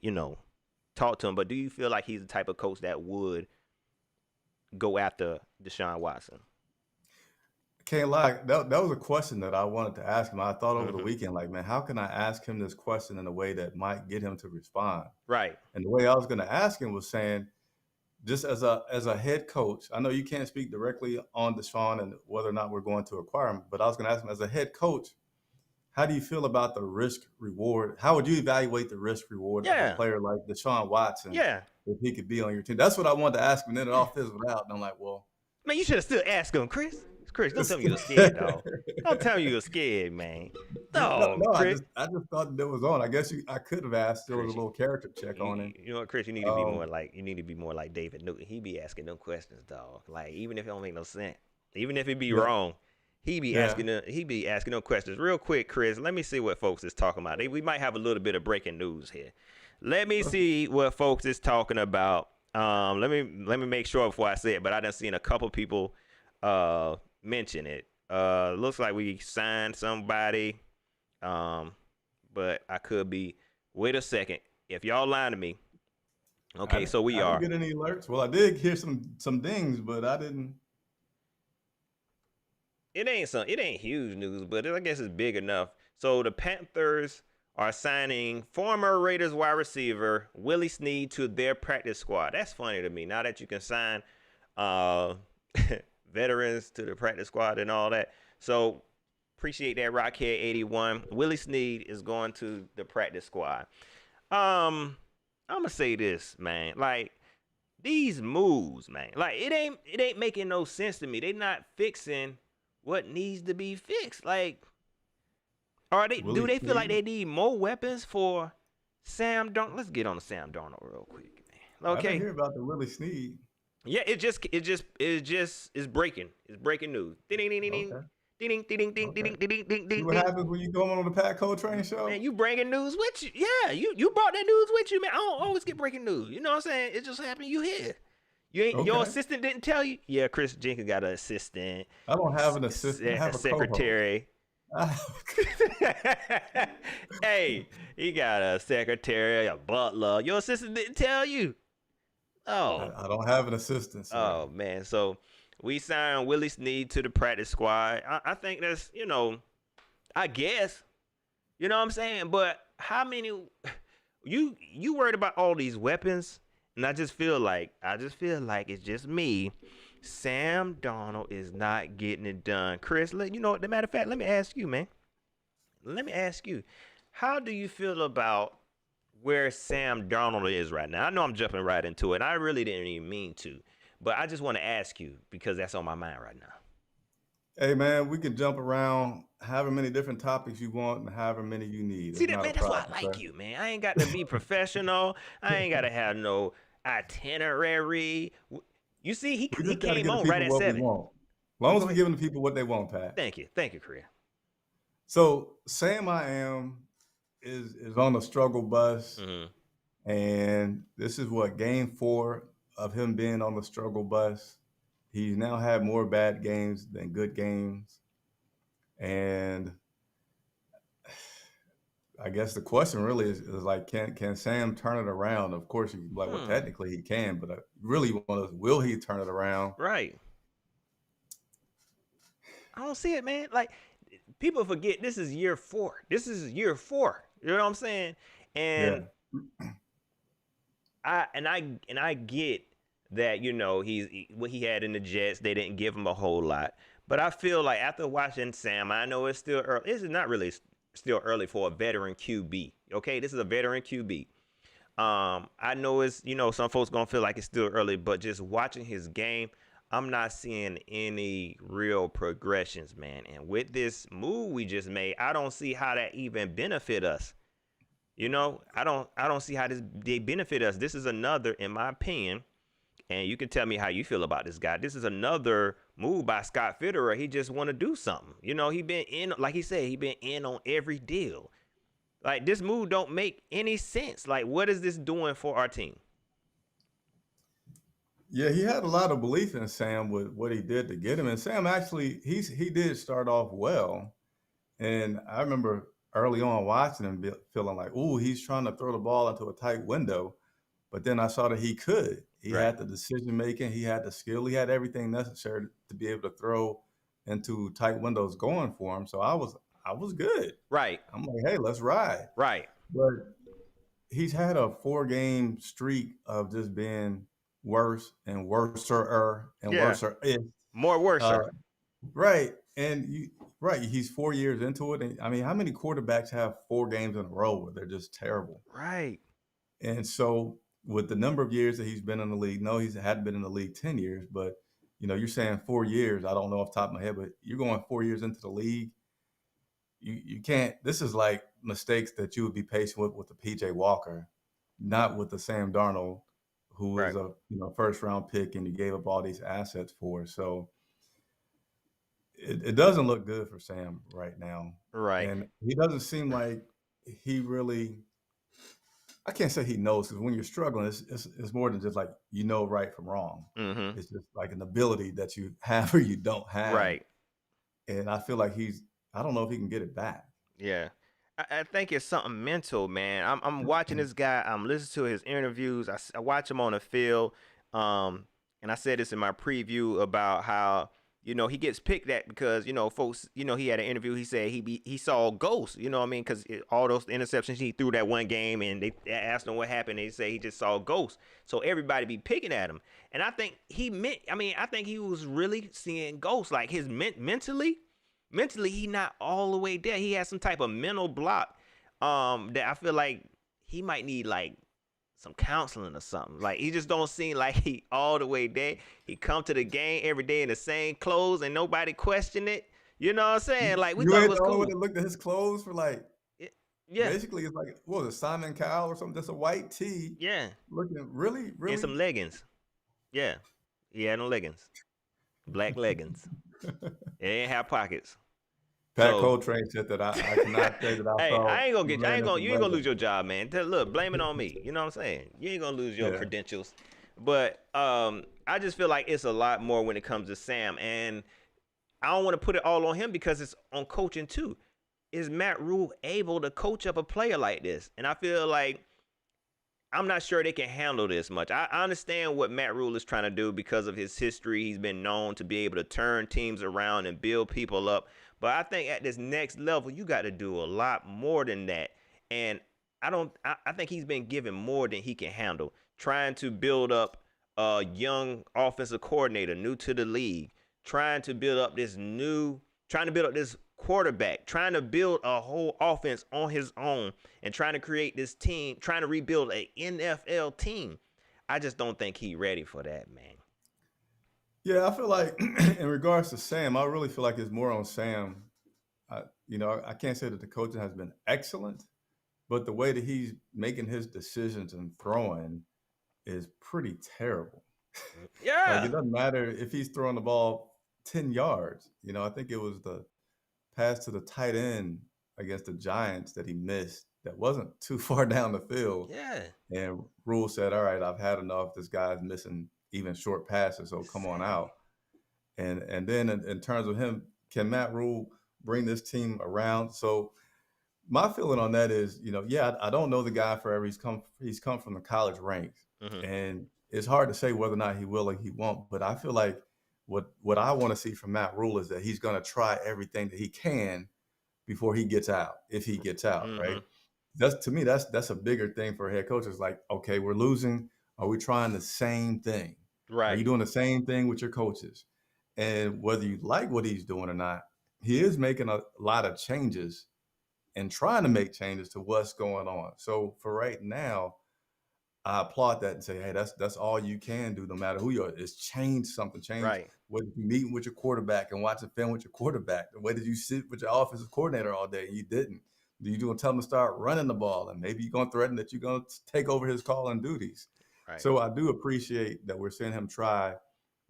S1: talk to him, but do you feel like he's the type of coach that would go after Deshaun Watson?
S4: Can't lie. That was a question that I wanted to ask him. I thought over the
S1: Mm-hmm.
S4: weekend, like, man, how can I ask him this question in a way that might get him to respond?
S1: Right.
S4: And the way I was going to ask him was saying, just as a head coach, I know you can't speak directly on Deshaun and whether or not we're going to acquire him, but I was going to ask him, as a head coach, how do you feel about the risk reward? How would you evaluate the risk reward of a
S1: Yeah.
S4: player like Deshaun Watson
S1: Yeah.
S4: if he could be on your team? That's what I wanted to ask him, and then it all fizzled out. And I'm like, well,
S1: Man, you should have still asked him, Chris. Chris, don't tell me you were scared, dog. Don't tell me you were scared, man. No,
S4: no,
S1: Chris.
S4: I just thought that was on. I guess I could have asked. There was a
S1: Chris,
S4: little character check on him.
S1: You know what, Chris? You need to be more like David Newton. He be asking them questions, dog. Like, even if it don't make no sense. Even if he be
S4: Yeah.
S1: wrong, he be
S4: Yeah.
S1: asking them questions. Real quick, Chris, let me see what folks is talking about. We might have a little bit of breaking news here. Let me see what folks is talking about. Let me make sure before I say it, but I done seen a couple people mention it. Looks like we signed somebody. But I could be. Wait a second. If y'all lying to me. Okay, so we are.
S4: I didn't get any alerts. Well, I did hear some dings, but I didn't.
S1: It ain't huge news, but I guess it's big enough. So the Panthers are signing former Raiders wide receiver Willie Snead to their practice squad. That's funny to me. Now that you can sign veterans to the practice squad and all that. So appreciate that, Rockhead 81. Willie Snead is going to the practice squad. I'm gonna say this, man. Like, these moves, man. Like, it ain't making no sense to me. They not fixing what needs to be fixed. Like, do they feel like they need more weapons for Sam Darnold? Let's get on to Sam Darnold real quick, man. Okay.
S4: I didn't hear about the Willie Snead.
S1: Yeah, it's breaking. It's breaking news. Ding ding ding ding ding.
S4: Okay.
S1: Ding ding ding ding ding ding ding ding.
S4: See what happens when you go on the Pat Coltrane show?
S1: Man, you bringing news with you. Yeah, you brought that news with you, man. I don't always get breaking news. You know what I'm saying? It just happened. You here. You ain't. Your assistant didn't tell you? Yeah, Chris Jenkins got an assistant.
S4: I don't have an assistant. I have a
S1: secretary. Hey, he got a secretary, a butler. Your assistant didn't tell you? Oh.
S4: I don't have an assistant. Sir.
S1: Oh, man. So we signed Willie Snead to the practice squad. I think that's, I guess. You know what I'm saying? But how many... You worried about all these weapons? And I just feel like it's just me. Sam Darnold is not getting it done. Chris, as a matter of fact, let me ask you, man. Let me ask you, how do you feel about where Sam Darnold is right now? I know I'm jumping right into it. I really didn't even mean to, but I just want to ask you because that's on my mind right now.
S4: Hey, man, we can jump around however many different topics you want and however many you need.
S1: See, that, man, that's why I like you, man. I ain't got to be professional. I ain't got to have no itinerary. You see, he came on right at 7.
S4: As long as we're giving the people what they want, Pat.
S1: Thank you, Korea.
S4: So Sam is on the struggle bus, and this is game 4 of him being on the struggle bus. He's now had more bad games than good games, and I guess the question really is like, can Sam turn it around? Of course, you like, well, technically he can, but I really want to, will he turn it around?
S1: Right. I don't see it, man. Like, people forget this is year 4. This is year 4. You know what I'm saying? And I get that, what he had in the Jets, they didn't give him a whole lot. But I feel like after watching Sam, I know it's still early. This is not really still early for a veteran QB. Okay, this is a veteran QB. I know it's, some folks gonna feel like it's still early, but just watching his game, I'm not seeing any real progressions, man. And with this move we just made, I don't see how that even benefit us. I don't see how they benefit us. This is another, in my opinion, and you can tell me how you feel about this guy. This is another move by Scott Fitterer. He just want to do something. He been in, like he said, he been in on every deal. Like, this move don't make any sense. Like, what is this doing for our team?
S4: Yeah, he had a lot of belief in Sam with what he did to get him. And Sam actually, he did start off well. And I remember early on watching him feeling like, ooh, he's trying to throw the ball into a tight window. But then I saw that he could. He had the decision-making. He had the skill. He had everything necessary to be able to throw into tight windows going for him. So I was good.
S1: Right.
S4: I'm like, hey, let's ride.
S1: Right.
S4: But he's had a 4-game streak of just being worse and worser and worser.
S1: More worser.
S4: Right. And he's 4 years into it. And I mean, how many quarterbacks have 4 games in a row where they're just terrible?
S1: Right.
S4: And so with the number of years that he's been in the league, no, he hadn't been in the league 10 years, but you're saying 4 years. I don't know off the top of my head, but you're going 4 years into the league. You can't. This is like mistakes that you would be patient with the PJ Walker, not with the Sam Darnold, who was a first round pick and you gave up all these assets for. So it doesn't look good for Sam right now.
S1: Right.
S4: And he doesn't seem like he really, I can't say he knows, because when you're struggling, it's more than just like right from wrong.
S1: Mm-hmm.
S4: It's just like an ability that you have or you don't have.
S1: Right.
S4: And I feel like I don't know if he can get it back.
S1: Yeah. I think it's something mental, man. I'm watching this guy. I'm listening to his interviews. I watch him on the field. And I said this in my preview about how he gets picked at because folks. He had an interview. He said he saw ghosts. You know what I mean? Because all those interceptions he threw that one game, and they asked him what happened. They say he just saw ghosts. So everybody be picking at him. And I think I think he was really seeing ghosts. Like his mentally, he not all the way there. He has some type of mental block that I feel like he might need like some counseling or something. Like he just don't seem like he all the way there. He come to the game every day in the same clothes and nobody question it. You know what I'm saying? Like we
S4: You
S1: thought it
S4: ain't
S1: was
S4: the only
S1: cool.
S4: one that looked at his clothes for like,
S1: Yeah.
S4: basically it's like, what was it, Simon Cowell or something? Just a white tee.
S1: Yeah.
S4: Looking really, really.
S1: And some leggings. Yeah. He had no leggings. Black leggings. They ain't have pockets.
S4: Pat
S1: So-
S4: Coltrane said that I cannot say that I
S1: Hey,
S4: saw.
S1: I ain't gonna get you. You ain't gonna lose
S4: your.
S1: your job, man. Look, blame it on me. You know what I'm saying? You ain't gonna lose your
S4: Yeah.
S1: credentials. But I just feel like it's a lot more when it comes to Sam, and I don't want to put it all on him because it's on coaching too. Is Matt Rhule able to coach up a player like this? And I feel like I'm not sure they can handle this much. I understand what Matt Rhule is trying to do because of his history. He's been known to be able to turn teams around and build people up. But I think at this next level, you got to do a lot more than that. And I think he's been given more than he can handle. Trying to build up a young offensive coordinator, new to the league. Trying to build up this quarterback, trying to build a whole offense on his own and trying to create this team, trying to rebuild an NFL team. I just don't think he's ready for that, man.
S4: Yeah, I feel like in regards to Sam, I really feel like it's more on Sam. I can't say that the coaching has been excellent, but the way that he's making his decisions and throwing is pretty terrible.
S1: Yeah.
S4: Like it doesn't matter if he's throwing the ball 10 yards. I think it was the pass to the tight end against the Giants that he missed that wasn't too far down the field.
S1: Yeah.
S4: And Rhule said, all right, I've had enough. This guy's missing even short passes, so come on out. And then in terms of him, can Matt Rhule bring this team around? So my feeling on that is, I don't know the guy forever. He's come from the college ranks.
S1: Mm-hmm.
S4: And it's hard to say whether or not he will or he won't. But I feel like what I want to see from Matt Rhule is that he's going to try everything that he can before he gets out, if he gets out,
S1: Mm-hmm.
S4: right? To me, that's a bigger thing for a head coach. It's like, okay, we're losing. Are we trying the same thing?
S1: Right.
S4: Are you doing the same thing with your coaches? And whether you like what he's doing or not, he is making a lot of changes and trying to make changes to what's going on. So for right now, I applaud that and say, hey, that's all you can do, no matter who you are, is change something. Change
S1: Right.
S4: whether you meeting with your quarterback and watching film with your quarterback. The way did you sit with your offensive coordinator all day and you didn't? You're going to tell him to start running the ball, and maybe you're going to threaten that you're going to take over his calling duties.
S1: Right.
S4: So I do appreciate that we're seeing him try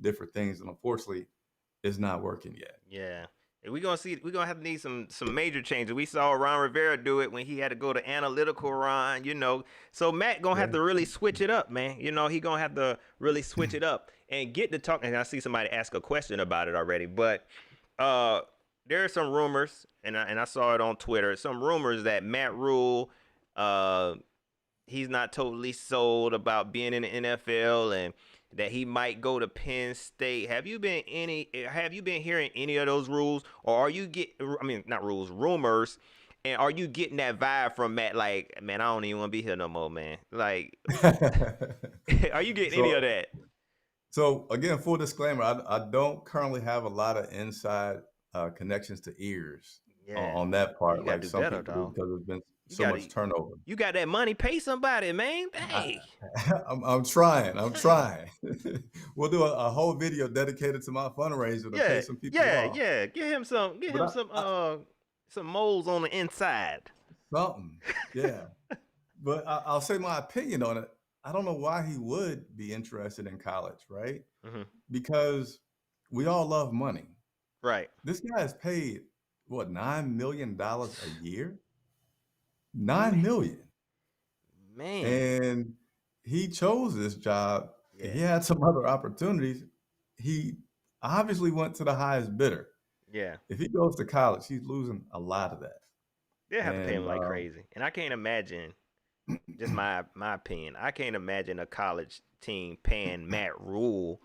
S4: different things, and unfortunately, it's not working yet.
S1: Yeah. We're gonna have to need some major changes. We saw Ron Rivera do it when he had to go to analytical Ron, So Matt gonna have to really switch it up, man. He gonna have to really switch it up and get to talk. And I see somebody ask a question about it already, but there are some rumors, and I saw it on Twitter. Some rumors that Matt Rhule, he's not totally sold about being in the NFL and that he might go to Penn State. Have you been hearing any of those rumors, and are you getting that vibe from Matt? Like, man, I don't even want to be here no more, man. Like, are you getting any of that?
S4: So again, full disclaimer, I don't currently have a lot of inside connections to ears on that part, like some people do, because there's been so much turnover.
S1: You got that money, pay somebody, man. Hey.
S4: I'm trying. We'll do a whole video dedicated to my fundraiser to pay some people off.
S1: Yeah. Give him some moles on the inside.
S4: Something. Yeah. But I'll say my opinion on it. I don't know why he would be interested in college, right?
S1: Mm-hmm.
S4: Because we all love money.
S1: Right.
S4: This guy is paid what, $9 million a year?
S1: Man.
S4: $9 million.
S1: Man.
S4: And he chose this job.
S1: Yeah.
S4: He had some other opportunities. He obviously went to the highest bidder.
S1: Yeah.
S4: If he goes to college, he's losing a lot of that.
S1: They'll have to pay
S4: And
S1: him like crazy. And I can't imagine, just my opinion, I can't imagine a college team paying Matt Rhule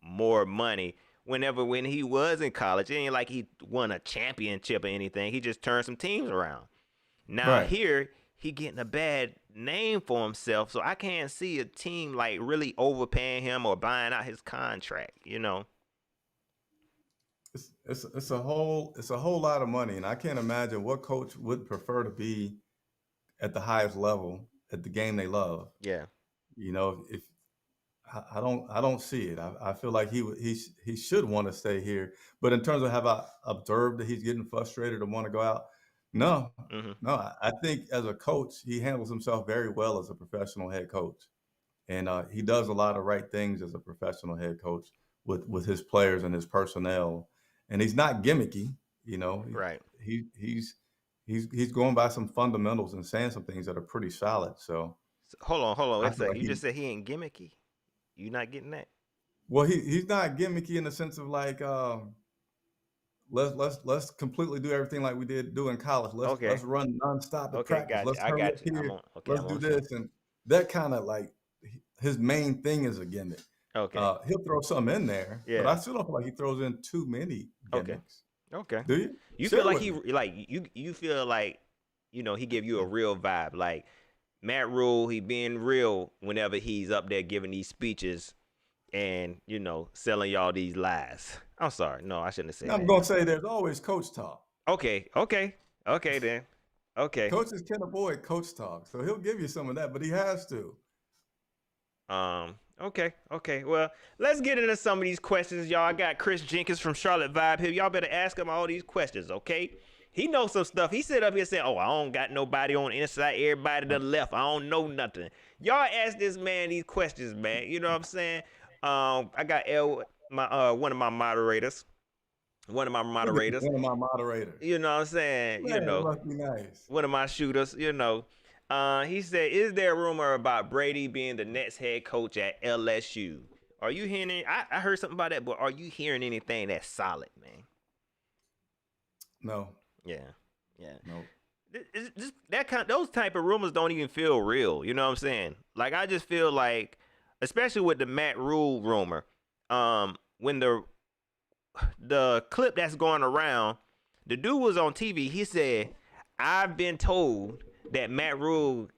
S1: more money when he was in college. It ain't like he won a championship or anything. He just turned some teams around. Now
S4: right.
S1: here he getting a bad name for himself, so I can't see a team like really overpaying him or buying out his contract. You know,
S4: It's a whole lot of money, and I can't imagine what coach would prefer to be at the highest level at the game they love.
S1: yeah,
S4: You know, if I don't see it. I feel like he should want to stay here. But in terms of have I observed that he's getting frustrated or want to go out? No,
S1: hmm
S4: no. I think as a coach, he handles himself very well as a professional head coach, and he does a lot of right things as a professional head coach with his players and his personnel. And he's not gimmicky. You know,
S1: right.
S4: he's going by some fundamentals and saying some things that are pretty solid. So
S1: So, hold on, wait
S4: I
S1: a
S4: feel
S1: second.
S4: like
S1: You just said he ain't gimmicky. You not getting that?
S4: well, he's not gimmicky in the sense of like let's completely do everything like we do in college. Let's
S1: Okay,
S4: run nonstop at
S1: okay,
S4: practice.
S1: got you.
S4: Let's
S1: I
S4: hurry up
S1: got you.
S4: here.
S1: Okay,
S4: Let's
S1: I'm
S4: do
S1: on the same.
S4: this, and that kind of like his main thing is a gimmick.
S1: Okay,
S4: He'll throw some in there, but
S1: yeah.
S4: I still don't feel like he throws in too many
S1: Okay,
S4: gimmicks.
S1: okay.
S4: Do you?
S1: You
S4: Share
S1: feel like
S4: with me.
S1: you feel like he give you a real vibe. Like Matt Rhule, he being real whenever he's up there giving these speeches and selling y'all these lies. I'm sorry, no, I shouldn't have said
S4: I'm
S1: that.
S4: gonna say there's always coach talk.
S1: Okay, then. Okay.
S4: Coaches can't avoid coach talk, so he'll give you some of that, but he has to.
S1: Okay. Well, let's get into some of these questions, y'all. I got Chris Jenkins from Charlotte Vibe here. Y'all better ask him all these questions, okay? He knows some stuff. He sit up here saying, "Oh, I don't got nobody on the inside, everybody to the left. I don't know nothing." Y'all ask this man these questions, man. You know what I'm saying? I got one of my moderators. One of my
S4: Look at
S1: moderators.
S4: one of my moderators.
S1: You know what I'm saying?
S4: Man, it must be nice.
S1: One of my shooters, he said, "Is there a rumor about Brady being the next head coach at LSU? Are you hearing any? I heard something about that, but are you hearing anything that's solid, man?"
S4: No.
S1: Yeah.
S4: No.
S1: Those type of rumors don't even feel real. You know what I'm saying? Like I just feel like, especially with the Matt Rhule rumor, when the clip that's going around, the dude was on TV. He said, "I've been told that Matt Rhule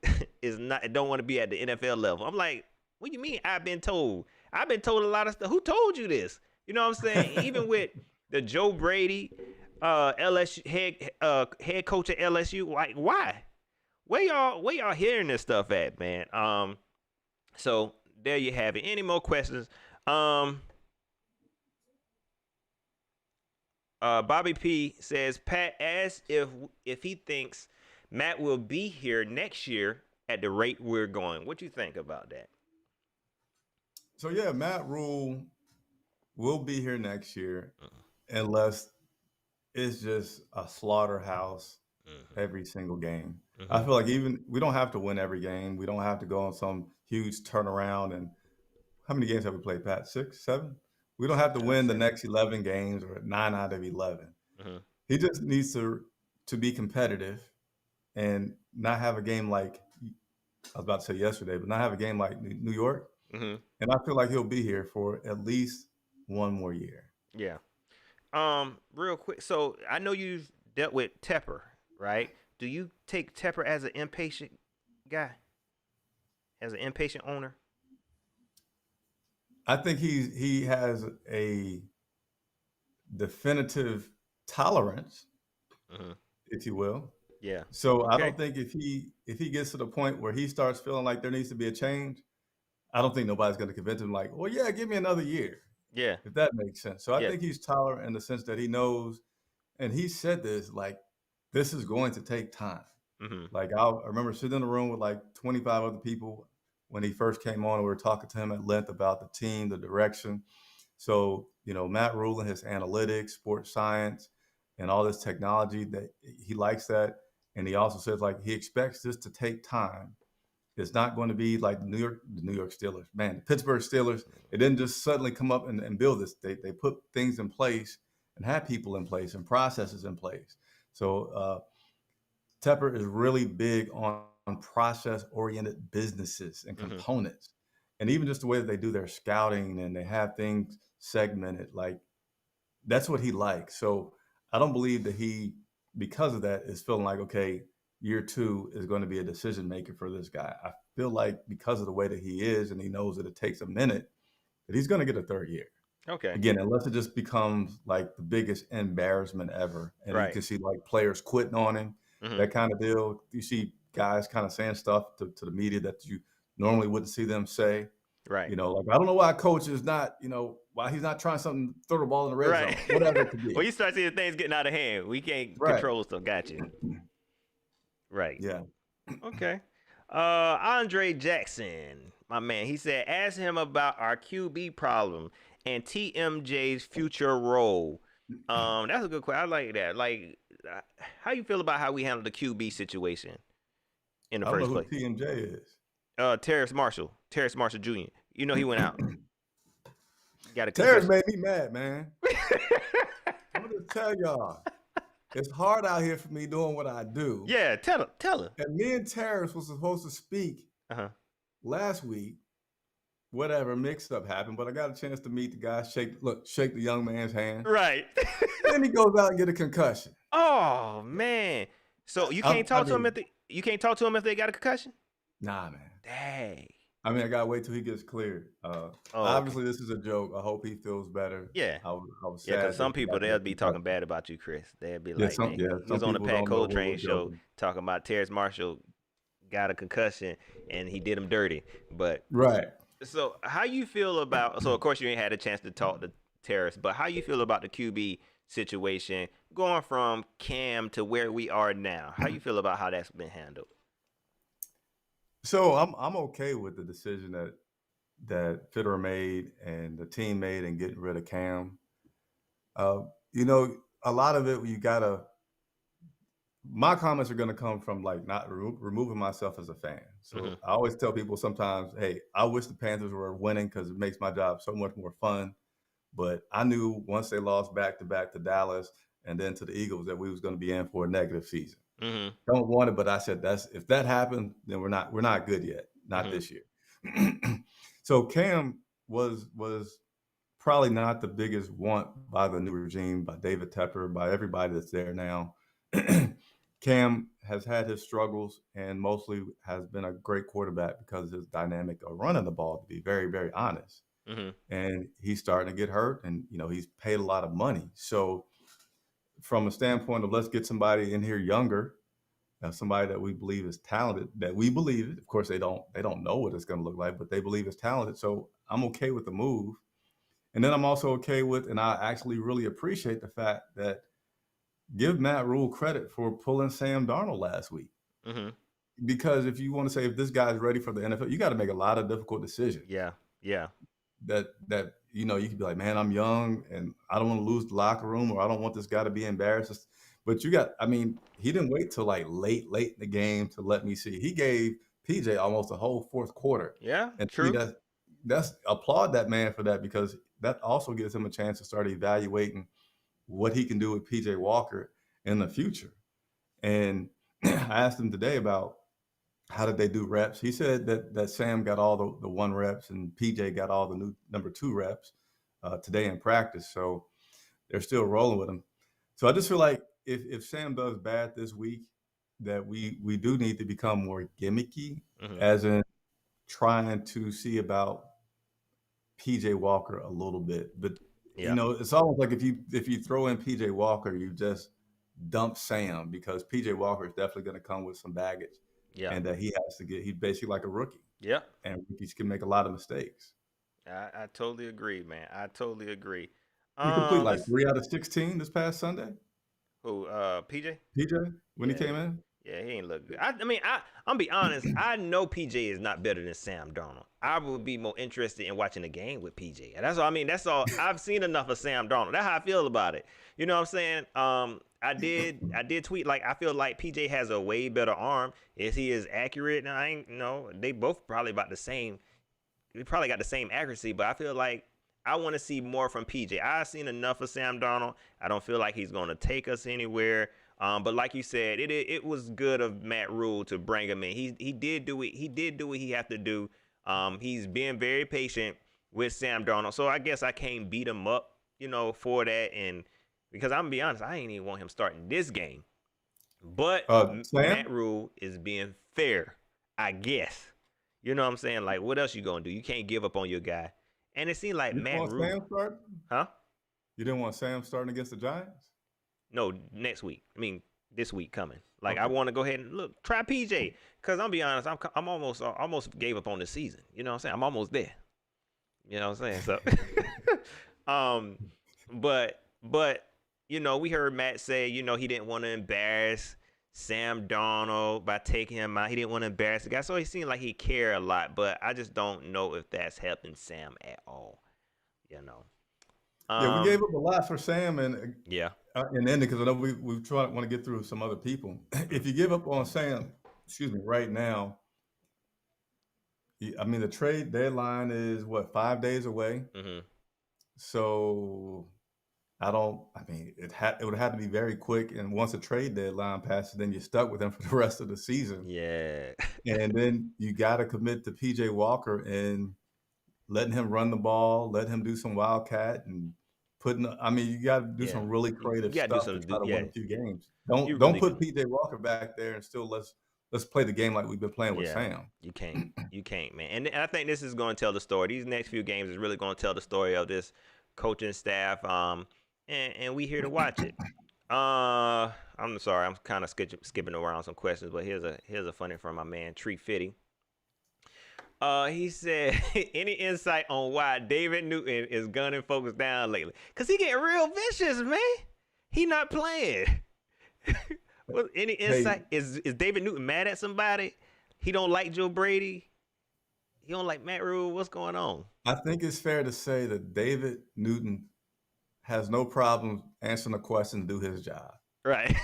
S1: don't want to be at the NFL level." I'm like, what do you mean? I've been told. I've been told a lot of stuff. Who told you this? You know what I'm saying? Even with the Joe Brady, LSU head coach at LSU. Like, why? Where y'all hearing this stuff at, man? So there you have it. Any more questions? Bobby P says, Pat asked if he thinks Matt will be here next year at the rate we're going. What you think about that?
S4: So yeah, Matt Rhule will be here next year unless it's just a slaughterhouse every single game. I feel like even we don't have to win every game. We don't have to go on some huge turnaround. And how many games have we played, Pat? 6, 7? We don't have to win the next 11 games or 9 out of 11. He just needs to be competitive and not have a game like I was about to say yesterday, but not have a game like New York. And I feel like he'll be here for at least one more year.
S1: Yeah. Real quick. So I know you've dealt with Tepper, right? Do you take Tepper as an impatient guy? As an impatient owner?
S4: I think he has a definitive tolerance, if you will.
S1: Yeah.
S4: So
S1: Okay.
S4: I don't think if he gets to the point where he starts feeling like there needs to be a change, I don't think nobody's going to convince him like, well, yeah, give me another year.
S1: Yeah.
S4: If that makes sense. So I think he's tolerant in the sense that he knows, and he said this, like, this is going to take time. Like I remember sitting in a room with like 25 other people when he first came on, and we were talking to him at length about the team, the direction. So Matt Rhule and his analytics, sports science, and all this technology, that he likes that. And he also says, like, he expects this to take time. It's not going to be like the New York Steelers. Man, the Pittsburgh Steelers, they didn't just suddenly come up and build this. They put things in place and had people in place and processes in place. So Tepper is really big on process-oriented businesses and components. And even just the way that they do their scouting and they have things segmented, like, that's what he likes. So I don't believe that he, because of that, is feeling like, okay, year 2 is going to be a decision maker for this guy. I feel like because of the way that he is, and he knows that it takes a minute, that he's going to get a 3rd year.
S1: Okay.
S4: Again, unless it just becomes like the biggest embarrassment ever. And
S1: Right.
S4: you can see like players quitting on him, that kind of deal. You see guys kind of saying stuff to the media that you normally wouldn't see them say.
S1: Right.
S4: Like, I don't know why coach is not, why he's not trying something, throw the ball in the red zone, whatever it could be.
S1: Well, you start seeing things getting out of hand. We can't control stuff. Got you. Right.
S4: Yeah.
S1: Okay. Andre Jackson, my man, he said, ask him about our QB problem and TMJ's future role. That's a good question. I like that. Like, how you feel about how we handled the QB situation in the first place?
S4: I don't know who TMJ is.
S1: Terrace Marshall Jr. You know, he went out.
S4: Terrace made me mad, man. I'm gonna tell y'all, it's hard out here for me doing what I do.
S1: Yeah, tell her.
S4: And me and Terrace was supposed to speak last week. Whatever mix-up happened, but I got a chance to meet the guy, shake the young man's hand.
S1: Right.
S4: Then he goes out and get a concussion.
S1: Oh man! So you can't talk to him if they got a concussion?
S4: Nah, man.
S1: Dang.
S4: I mean, I gotta wait till he gets cleared. Obviously, this is a joke. I hope he feels better.
S1: Yeah.
S4: I was sad.
S1: Yeah, because some people, they'll be talking bad about you, Chris. They'll be like, he was on the Pat Coltrane show talking about Terrace Marshall got a concussion and he did him dirty. But
S4: right.
S1: So how you feel about? So of course you ain't had a chance to talk to Terrace, but how you feel about the QB situation going from Cam to where we are now? How you feel about how that's been handled?
S4: So I'm okay with the decision that Fitterer made and the team made in getting rid of Cam. A lot of it my comments are going to come from like not removing myself as a fan. So I always tell people sometimes, hey, I wish the Panthers were winning because it makes my job so much more fun. But I knew once they lost back-to-back to Dallas and then to the Eagles that we was going to be in for a negative season. Don't want it, but I said if that happened, then we're not good yet, not this year. So Cam was probably not the biggest want by the new regime, by David Tepper, by everybody that's there now. Cam has had his struggles and mostly has been a great quarterback because of his dynamic of running the ball, to be very, very honest. And he's starting to get hurt, and he's paid a lot of money. So from a standpoint of let's get somebody in here younger, somebody that we believe is talented, of course they don't know what it's going to look like, but they believe is talented. So I'm okay with the move. And then I'm also okay with, and I actually really appreciate the fact that give Matt Rhule credit for pulling Sam Darnold last week. Because if you want to say if this guy's ready for the NFL, you got to make a lot of difficult decisions.
S1: Yeah.
S4: That you could be like, man, I'm young and I don't want to lose the locker room, or I don't want this guy to be embarrassed. But he didn't wait till like late in the game to let me see. He gave PJ almost a whole fourth quarter.
S1: Yeah,
S4: and
S1: true.
S4: That's applaud that man for that, because that also gives him a chance to start evaluating what he can do with PJ Walker in the future. And I asked him today about how did they do reps. He said that Sam got all the 1 reps and PJ got all the new number 2 reps today in practice. So they're still rolling with him. So I just feel like if Sam does bad this week, that we do need to become more gimmicky, as in trying to see about PJ Walker a little bit. But it's almost like if you throw in PJ Walker, you just dump Sam, because PJ Walker is definitely going to come with some baggage. Yeah. And that he's basically like a rookie. Yeah. And rookies can make a lot of mistakes.
S1: I totally agree, man. I totally agree.
S4: He completed like 3 out of 16 this past Sunday.
S1: Who, PJ?
S4: PJ, when he came in?
S1: Yeah, he ain't look good. I mean, I'm be honest. I know PJ is not better than Sam Darnold. I would be more interested in watching the game with PJ. That's all. I mean, that's all. I've seen enough of Sam Darnold. That's how I feel about it. You know what I'm saying? I did tweet like I feel like PJ has a way better arm. Is he as accurate? Now, I ain't. No, they both probably about the same. They probably got the same accuracy, but I feel like I want to see more from PJ. I've seen enough of Sam Darnold. I don't feel like he's going to take us anywhere. But like you said, it was good of Matt Rhule to bring him in. He did do it. He did do what he had to do. He's been very patient with Sam Darnold. So I guess I can't beat him up, for that. And because I'm gonna be honest, I ain't even want him starting this game. But Matt Rhule is being fair, I guess. You know what I'm saying? Like, what else you gonna do? You can't give up on your guy. And it seemed like Matt Rhule.
S4: Sam starting?
S1: Huh?
S4: You didn't want Sam starting against the Giants?
S1: No, next week. I mean, this week coming. Like, okay. I want to go ahead and try PJ. Because I'm be honest, I'm almost gave up on the season. You know what I'm saying? I'm almost there. You know what I'm saying? So, but we heard Matt say, he didn't want to embarrass Sam Darnold by taking him out. He didn't want to embarrass the guy. So he seemed like he cared a lot. But I just don't know if that's helping Sam at all.
S4: Yeah, we gave up a lot for Sam and Indy because I know we want to get through some other people. If you give up on Sam, right now, I mean the trade deadline is 5 days away.
S1: Mm-hmm.
S4: So it would have to be very quick. And once a trade deadline passes, then you're stuck with him for the rest of the season.
S1: Yeah,
S4: and then you got to commit to PJ Walker and letting him run the ball, let him do some wildcat and you got to do some really creative stuff to try to win a few games. Don't put PJ Walker back there and still let's play the game like we've been playing with Sam.
S1: You can't, man. And I think this is going to tell the story. These next few games is really going to tell the story of this coaching staff. And we here to watch it. I'm sorry, I'm kind of skipping around some questions, but here's a funny from my man Tree Fitty. He said, any insight on why David Newton is gunning folks down lately? Because he getting real vicious, man. He not playing. Well, any insight? Hey. Is David Newton mad at somebody? He don't like Joe Brady? He don't like Matt Rhule? What's going on?
S4: I think it's fair to say that David Newton has no problem answering a question and do his job.
S1: Right.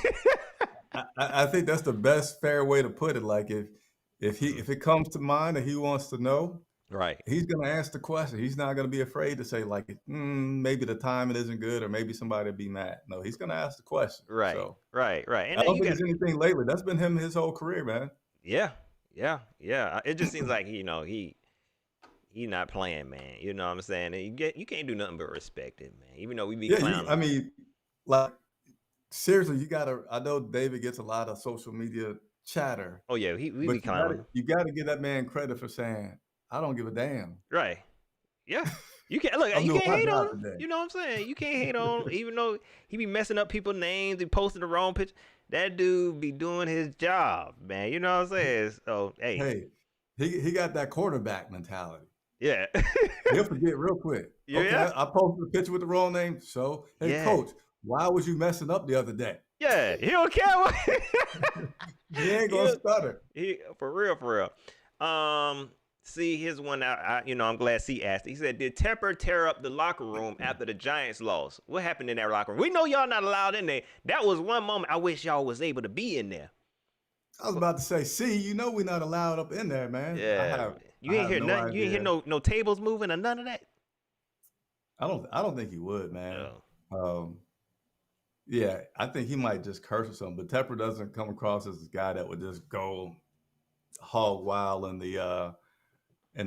S4: I think that's the best fair way to put it. Like if it comes to mind that he wants to know,
S1: right, he's
S4: going to ask the question. He's not going to be afraid to say like, maybe the timing isn't good or maybe somebody will be mad. No, he's going to ask the question.
S1: Right,
S4: so,
S1: right. And
S4: I don't think there's anything lately. That's been him his whole career, man.
S1: Yeah. It just seems like, he not playing, man. You know what I'm saying? And you can't do nothing but respect it, man. Even though we be clowning.
S4: Seriously, I know David gets a lot of social media chatter.
S1: Oh yeah, we be clowning.
S4: You got to give that man credit for saying, I don't give a damn.
S1: Right. Yeah. You can't look. You can't hate on him. You know what I'm saying? You can't hate on him, even though he be messing up people's names. He posting the wrong picture. That dude be doing his job, man. You know what I'm saying? So hey,
S4: he got that quarterback mentality.
S1: Yeah.
S4: He'll forget real quick.
S1: Yeah.
S4: Okay, I posted a picture with the wrong name. So coach, why was you messing up the other day?
S1: Yeah, he don't care what.
S4: He ain't gonna stutter.
S1: For real. See, here's one out. I'm glad C asked. He said, "Did Tepper tear up the locker room after the Giants lost? What happened in that locker room? We know y'all not allowed in there. That was one moment I wish y'all was able to be in there."
S4: I was about to say, we're not allowed up in there, man.
S1: Yeah, you ain't hear nothing. You ain't hear no tables moving or none of that.
S4: I don't think he would, man.
S1: No.
S4: Yeah, I think he might just curse or something. But Tepper doesn't come across as a guy that would just go hog wild in the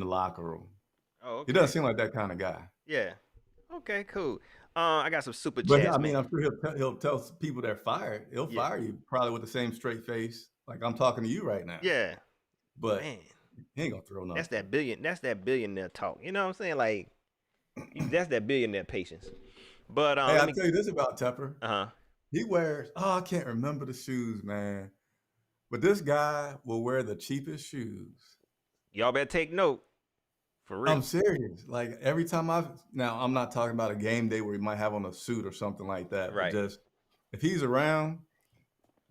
S4: locker room.
S1: Oh, okay.
S4: He doesn't seem like that kind of guy.
S1: Yeah. Okay, cool. I got some super chats.
S4: But I mean, I'm sure he'll tell people they're fired. He'll fire you probably with the same straight face, like I'm talking to you right now.
S1: Yeah.
S4: But man, he ain't gonna throw nothing.
S1: That's that billionaire talk. You know what I'm saying? Like, that's that billionaire patience. But
S4: hey, I'll tell you this about Tepper.
S1: He
S4: wears, I can't remember the shoes, man. But this guy will wear the cheapest shoes.
S1: Y'all better take note. For real.
S4: I'm serious. Like every time now I'm not talking about a game day where he might have on a suit or something like that.
S1: Right.
S4: But just if he's around,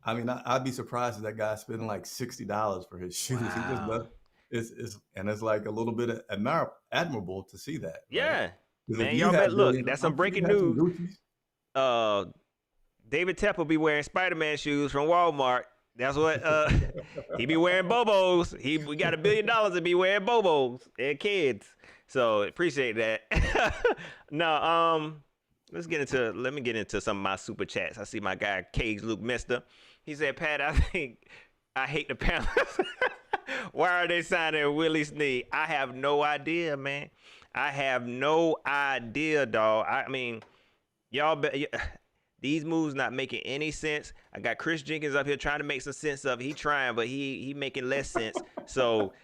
S4: I mean, I'd be surprised if that guy's spending like $60 for his shoes. He just
S1: Wow.
S4: does. It's like a little bit admirable to see that, right?
S1: Yeah.
S4: Because if
S1: Man,
S4: you
S1: y'all bet.
S4: had
S1: Look,
S4: billions,
S1: that's some
S4: I'm sure you
S1: breaking
S4: had some
S1: news.
S4: Gucci's.
S1: David Tepper will be wearing Spider-Man shoes from Walmart. That's what he be wearing Bobos. We got $1 billion to be wearing Bobos and kids. So appreciate that. No, let me get into some of my super chats. I see my guy Cage Luke Mister. He said, Pat, I hate the Panthers. Why are they signing Willie Snead? I have no idea, man. I have no idea, dog. I mean, y'all these moves not making any sense. I got Chris Jenkins up here trying to make some sense of it. He trying, but he making less sense. So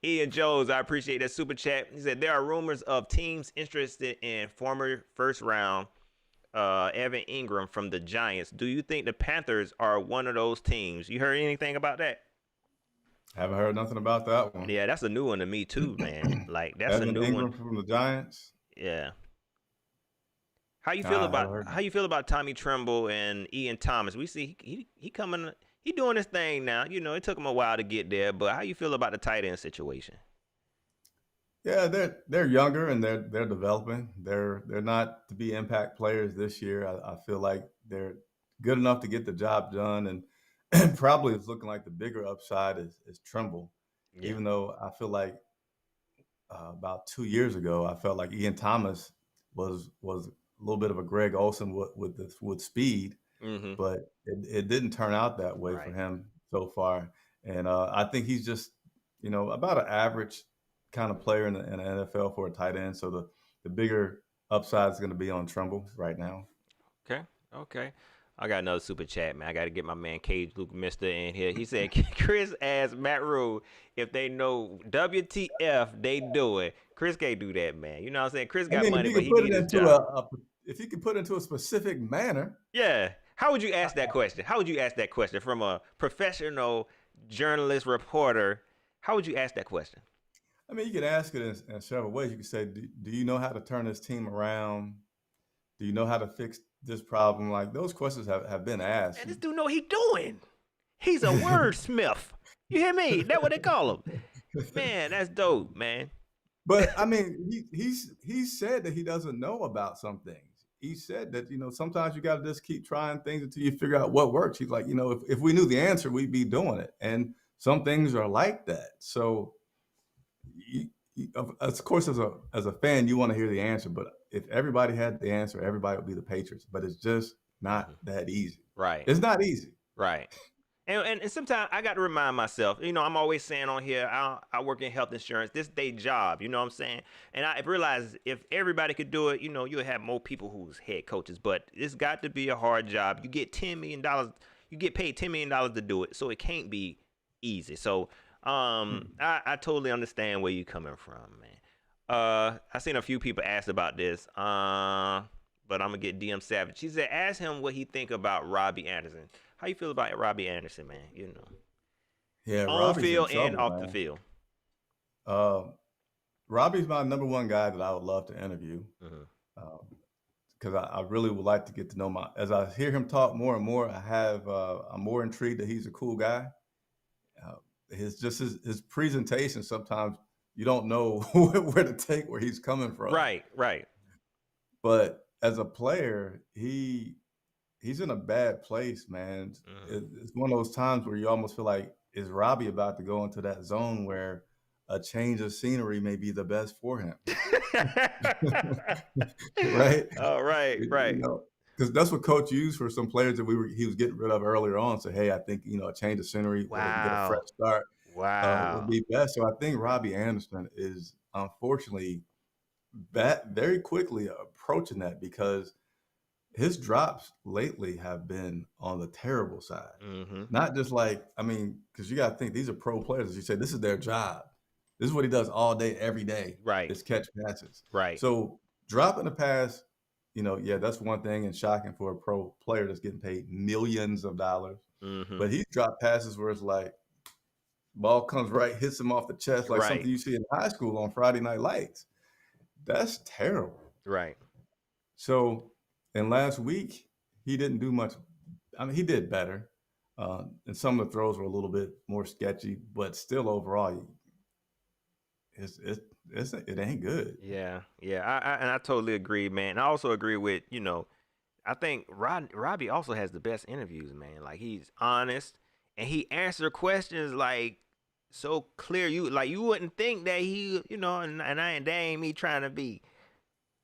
S1: Ian Jones, I appreciate that super chat. He said there are rumors of teams interested in former first round Evan Ingram from the Giants. Do you think the Panthers are one of those teams? You heard anything about that?
S4: Haven't heard nothing about that one.
S1: Yeah, that's a new one to me too, man. Like that's a
S4: Evan
S1: new
S4: Ingram
S1: one.
S4: from the Giants.
S1: Yeah. How you feel
S4: Nah, I haven't
S1: about
S4: heard.
S1: how you feel about Tommy Tremble and Ian Thomas? We see he coming, he doing his thing now. You know, it took him a while to get there, but how you feel about the tight end situation?
S4: Yeah, they're younger and they're developing. They're not to be impact players this year. I feel like they're good enough to get the job done, and probably it's looking like the bigger upside is Tremble.
S1: Yeah.
S4: Even though I feel like about 2 years ago, I felt like Ian Thomas was a little bit of a Greg Olson with speed,
S1: Mm-hmm.
S4: but it didn't turn out that way for
S1: Right.
S4: him so far. And I think he's just, about an average kind of player in the NFL for a tight end. So the bigger upside is going to be on Trumbull right now.
S1: Okay. Okay. I got another super chat, man. I got to get my man Cage Luke Mister in here. He said Chris asked Matt Rhule if they know WTF they do it. Chris can't do that, man. You know what I'm saying? Chris
S4: I
S1: got
S4: mean, if
S1: money,
S4: you
S1: but
S4: can
S1: he
S4: put it
S1: needs his
S4: into
S1: job.
S4: if you can put it into a specific manner.
S1: Yeah. How would you ask that question? How would you ask that question from a professional journalist reporter? How would you ask that question?
S4: I mean, you can ask it in several ways. You can say, do you know how to turn this team around? Do you know how to fix this problem? Like those questions have been asked.
S1: And this dude know what he doing. He's a wordsmith. You hear me? That's what they call him. Man, that's dope, man.
S4: But I mean, he's said that he doesn't know about some things. He said that, sometimes you got to just keep trying things until you figure out what works. He's like, if we knew the answer, we'd be doing it. And some things are like that. So, of course, as a fan, you want to hear the answer. But if everybody had the answer, everybody would be the Patriots. But it's just not that easy.
S1: Right.
S4: It's not easy.
S1: Right. And sometimes I got to remind myself, I'm always saying on here, I work in health insurance. This is their job, you know what I'm saying? And I realize if everybody could do it, you'll have more people who's head coaches. But it's got to be a hard job. You get $10 million, you get paid $10 million to do it, so it can't be easy. So I totally understand where you're coming from, man. I seen a few people ask about this, but I'm gonna get DM Savage. She said, ask him what he think about Robbie Anderson. How you feel about Robbie Anderson, man?
S4: Yeah,
S1: on
S4: Robbie's
S1: field
S4: in trouble,
S1: and off
S4: man.
S1: the field.
S4: Robbie's my number one guy that I would love to interview. Because I really would like to get to know as I hear him talk more and more, I'm more intrigued that he's a cool guy. His presentation, sometimes you don't know where to take where he's coming from.
S1: Right.
S4: But as a player, he's in a bad place, man. It's one of those times where you almost feel like, is Robbie about to go into that zone where a change of scenery may be the best for him? Right?
S1: Oh, right.
S4: Because that's what coach used for some players that he was getting rid of earlier on. So, hey, I think, a change of scenery where they can get a fresh start would be best. So I think Robbie Anderson is unfortunately very quickly approaching that, because his drops lately have been on the terrible side. Not just because you got to think these are pro players. As you say, this is their job. This is what he does all day, every day.
S1: Right.
S4: Is catch passes.
S1: Right.
S4: So dropping the pass, that's one thing, and shocking for a pro player that's getting paid millions of dollars. But he's dropped passes where it's like, ball comes right, hits him off the chest, like something you see in high school on Friday Night Lights. That's terrible.
S1: Right.
S4: So, and last week, he didn't do much I mean, he did better. And some of the throws were a little bit more sketchy, but still overall, it ain't good.
S1: Yeah, yeah. And I totally agree, man. And I also agree with, I think Robbie also has the best interviews, man. Like he's honest and he answer questions like so clear. You wouldn't think that he, that ain't me trying to be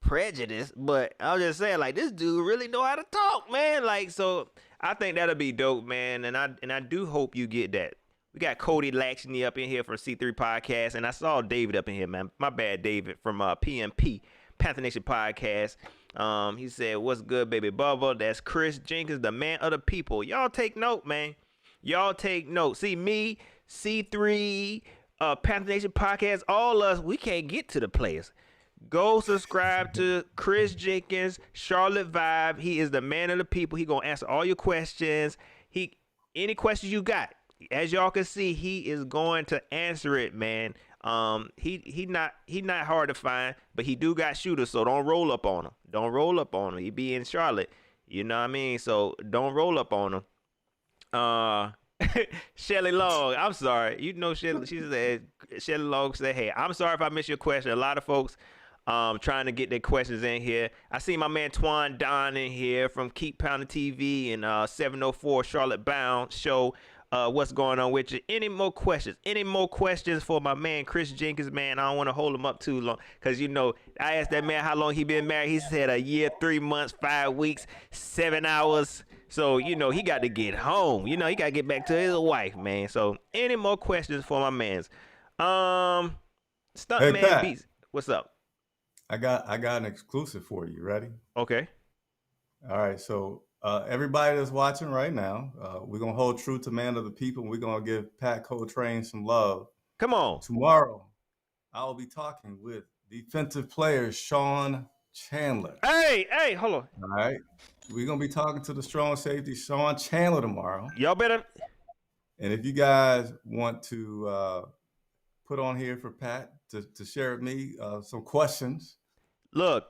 S1: prejudiced, but I'm just saying, like, this dude really know how to talk, man. Like, so I think that'll be dope, man. And I do hope you get that. We got Cody Laxney up in here from C3 Podcast, and I saw David up in here, man. My bad, David, from PMP, Panther Nation Podcast. He said, "What's good, baby Bubba?" That's Chris Jenkins, the man of the people. Y'all take note, man. Y'all take note. See, me, C3, Panther Nation Podcast, all us, we can't get to the players. Go subscribe to Chris Jenkins, Charlotte Vibe. He is the man of the people. He gonna answer all your questions. Any questions you got, as y'all can see, he is going to answer it, man. He not hard to find, but he do got shooters, so don't roll up on him. Don't roll up on him. He be in Charlotte, you know what I mean? So don't roll up on him. Shelly Long, I'm sorry. Shelly Long said, "Hey, I'm sorry if I missed your question." A lot of folks trying to get their questions in here. I see my man Twan Don in here from Keep Pounding TV and 704 Charlotte Bound Show. What's going on with you? Any more questions? Any more questions for my man Chris Jenkins, man? I don't want to hold him up too long because, I asked that man how long he been married. He said a year, 3 months, 5 weeks, 7 hours. So, he got to get home. He got to get back to his wife, man. So, any more questions for my mans? Stuntman Beats. What's up?
S4: I got an exclusive for you. Ready?
S1: Okay.
S4: All right. So everybody that's watching right now, we're gonna hold true to man of the people, and we're gonna give Pat Coltrane some love.
S1: Come on.
S4: Tomorrow, I will be talking with defensive player Sean Chandler.
S1: Hey, hold on.
S4: All right. We're gonna be talking to the strong safety Sean Chandler tomorrow.
S1: Y'all better.
S4: And if you guys want to put on here for Pat to share with me some questions.
S1: Look,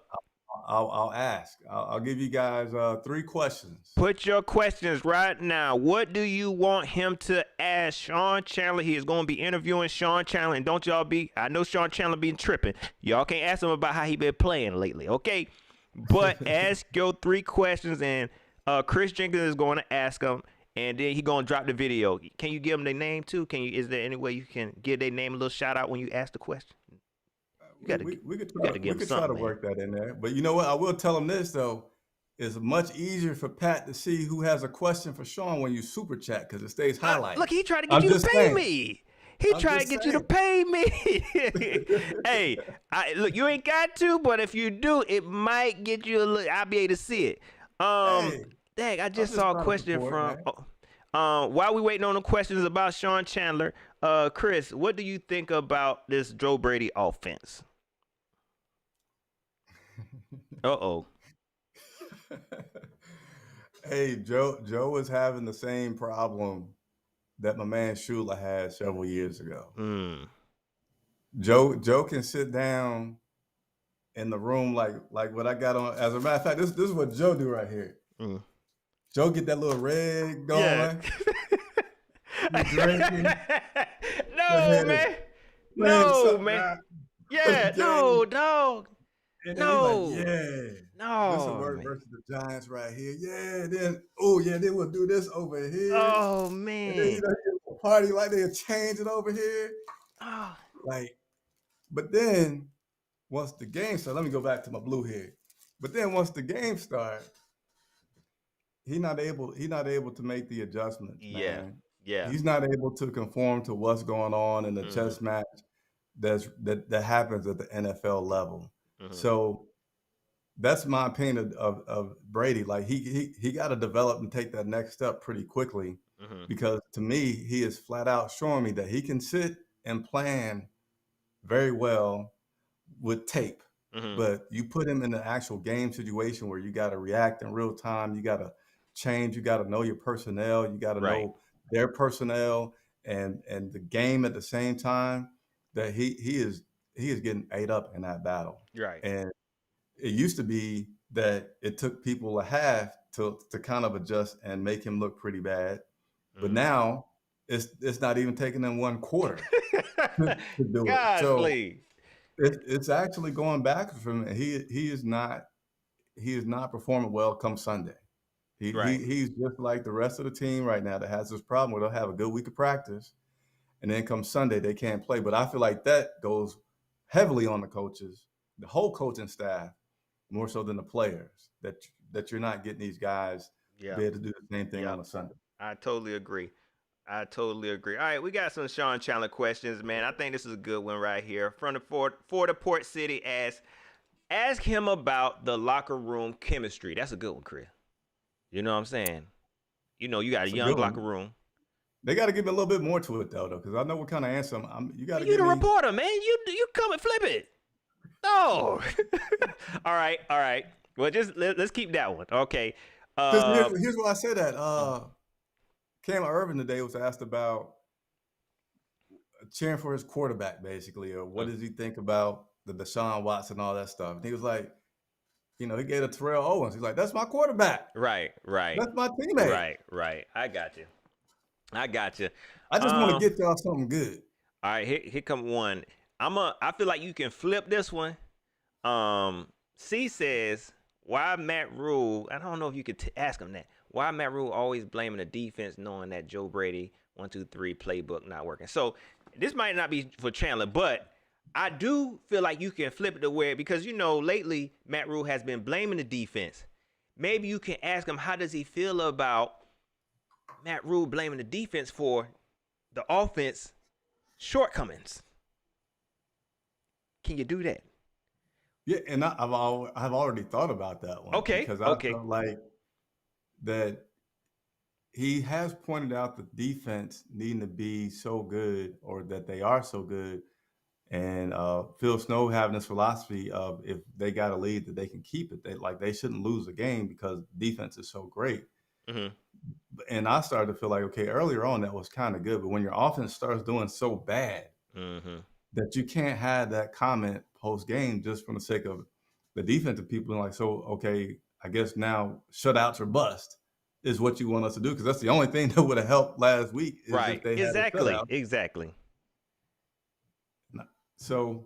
S4: I'll ask. I'll give you guys 3 questions.
S1: Put your questions right now. What do you want him to ask Sean Chandler? He is going to be interviewing Sean Chandler, and don't y'all I know Sean Chandler been tripping. Y'all can't ask him about how he been playing lately, okay? But ask your 3 questions, and Chris Jenkins is going to ask them, and then he going to drop the video. Can you give them their name too? Is there any way you can give their name a little shout out when you ask the question?
S4: We could try to work that in there. But you know what? I will tell him this, though. It's much easier for Pat to see who has a question for Sean when you super chat because it stays highlighted.
S1: Look, he tried to get you to pay me. He tried to get you to pay me. Hey, look, you ain't got to, but if you do, it might get you a look. I'll be able to see it. Dang, I just saw a question from... while we waiting on the questions about Sean Chandler, Chris, what do you think about this Joe Brady offense? Uh-oh.
S4: Hey, Joe was having the same problem that my man Rhule had several years ago. Joe can sit down in the room like what I got on. As a matter of fact, this is what Joe do right here. Joe get that little red going.
S1: Yeah.
S4: Drinking.
S1: No, man. No, man. Yeah, no, dog.
S4: And
S1: no.
S4: Like, yeah.
S1: No.
S4: This will work versus the Giants right here. Yeah. Then we'll do this over here.
S1: Oh, man.
S4: And then, party like they'll change it over here.
S1: Oh.
S4: But then once the game started, let me go back to my blue here. But then once the game started, he's not able to make the adjustments. Man.
S1: Yeah.
S4: He's not able to conform to what's going on in the chess match that happens at the NFL level. So that's my opinion of Brady. Like he got to develop and take that next step pretty quickly because to me, he is flat out showing me that he can sit and plan very well with tape. But you put him in an actual game situation where you got to react in real time. You got to change. You got to know your personnel. You got to know their personnel and the game at the same time. That he is getting ate up in that battle.
S1: Right.
S4: And it used to be that it took people a half to kind of adjust and make him look pretty bad. But
S1: Mm.
S4: now it's not even taking them 1 quarter to do it. So
S1: Golly.
S4: it's actually going back from him. He is not performing well come Sunday.
S1: Right.
S4: He's just like the rest of the team right now that has this problem where they'll have a good week of practice, and then come Sunday they can't play. But I feel like that goes heavily on the coaches, the whole coaching staff, more so than the players. That you're not getting these guys
S1: Yeah.
S4: be able to do the same thing on a Sunday.
S1: I totally agree. I totally agree. All right, we got some Sean Chandler questions, man. I think this is a good one right here. From the Florida Port City asks, ask him about the locker room chemistry. That's a good one, Chris. You know what I'm saying? You know, you got a young locker room.
S4: They got to give me a little bit more to it, though, because I know what kind of answer you got to
S1: give me. You the reporter, man. You come and flip it. No. All right. Well, just let's keep that one. Okay.
S4: Here's why I say that. Cam Irvin today was asked about cheering for his quarterback, basically, or what does he think about the Deshaun Watson and all that stuff. And he was like, he gave it to Terrell Owens. He's like, that's my quarterback.
S1: Right.
S4: That's my teammate.
S1: Right. I got you. I
S4: just want to get y'all something good.
S1: All right, here come one. I feel like you can flip this one. C says, why Matt Rhule, I don't know if you could ask him that. Why Matt Rhule always blaming the defense knowing that Joe Brady 1, 2, 3 playbook not working. So this might not be for Chandler, but I do feel like you can flip it to where, because lately Matt Rhule has been blaming the defense. Maybe you can ask him, how does he feel about Matt Rhule blaming the defense for the offense shortcomings? Can you do that?
S4: Yeah, and I've already thought about that one.
S1: Okay.
S4: Because I feel like that he has pointed out the defense needing to be so good, or that they are so good. And Phil Snow having this philosophy of, if they got a lead, that they can keep it. They shouldn't lose a game because defense is so great.
S1: Mm-hmm.
S4: And I started to feel like, okay, earlier on that was kind of good, but when your offense starts doing so bad that you can't have that comment post game just from the sake of the defensive people, like, so okay, I guess now shutouts or bust is what you want us to do, because that's the only thing that would have helped last week. Is
S1: right.
S4: If they had
S1: exactly.
S4: So,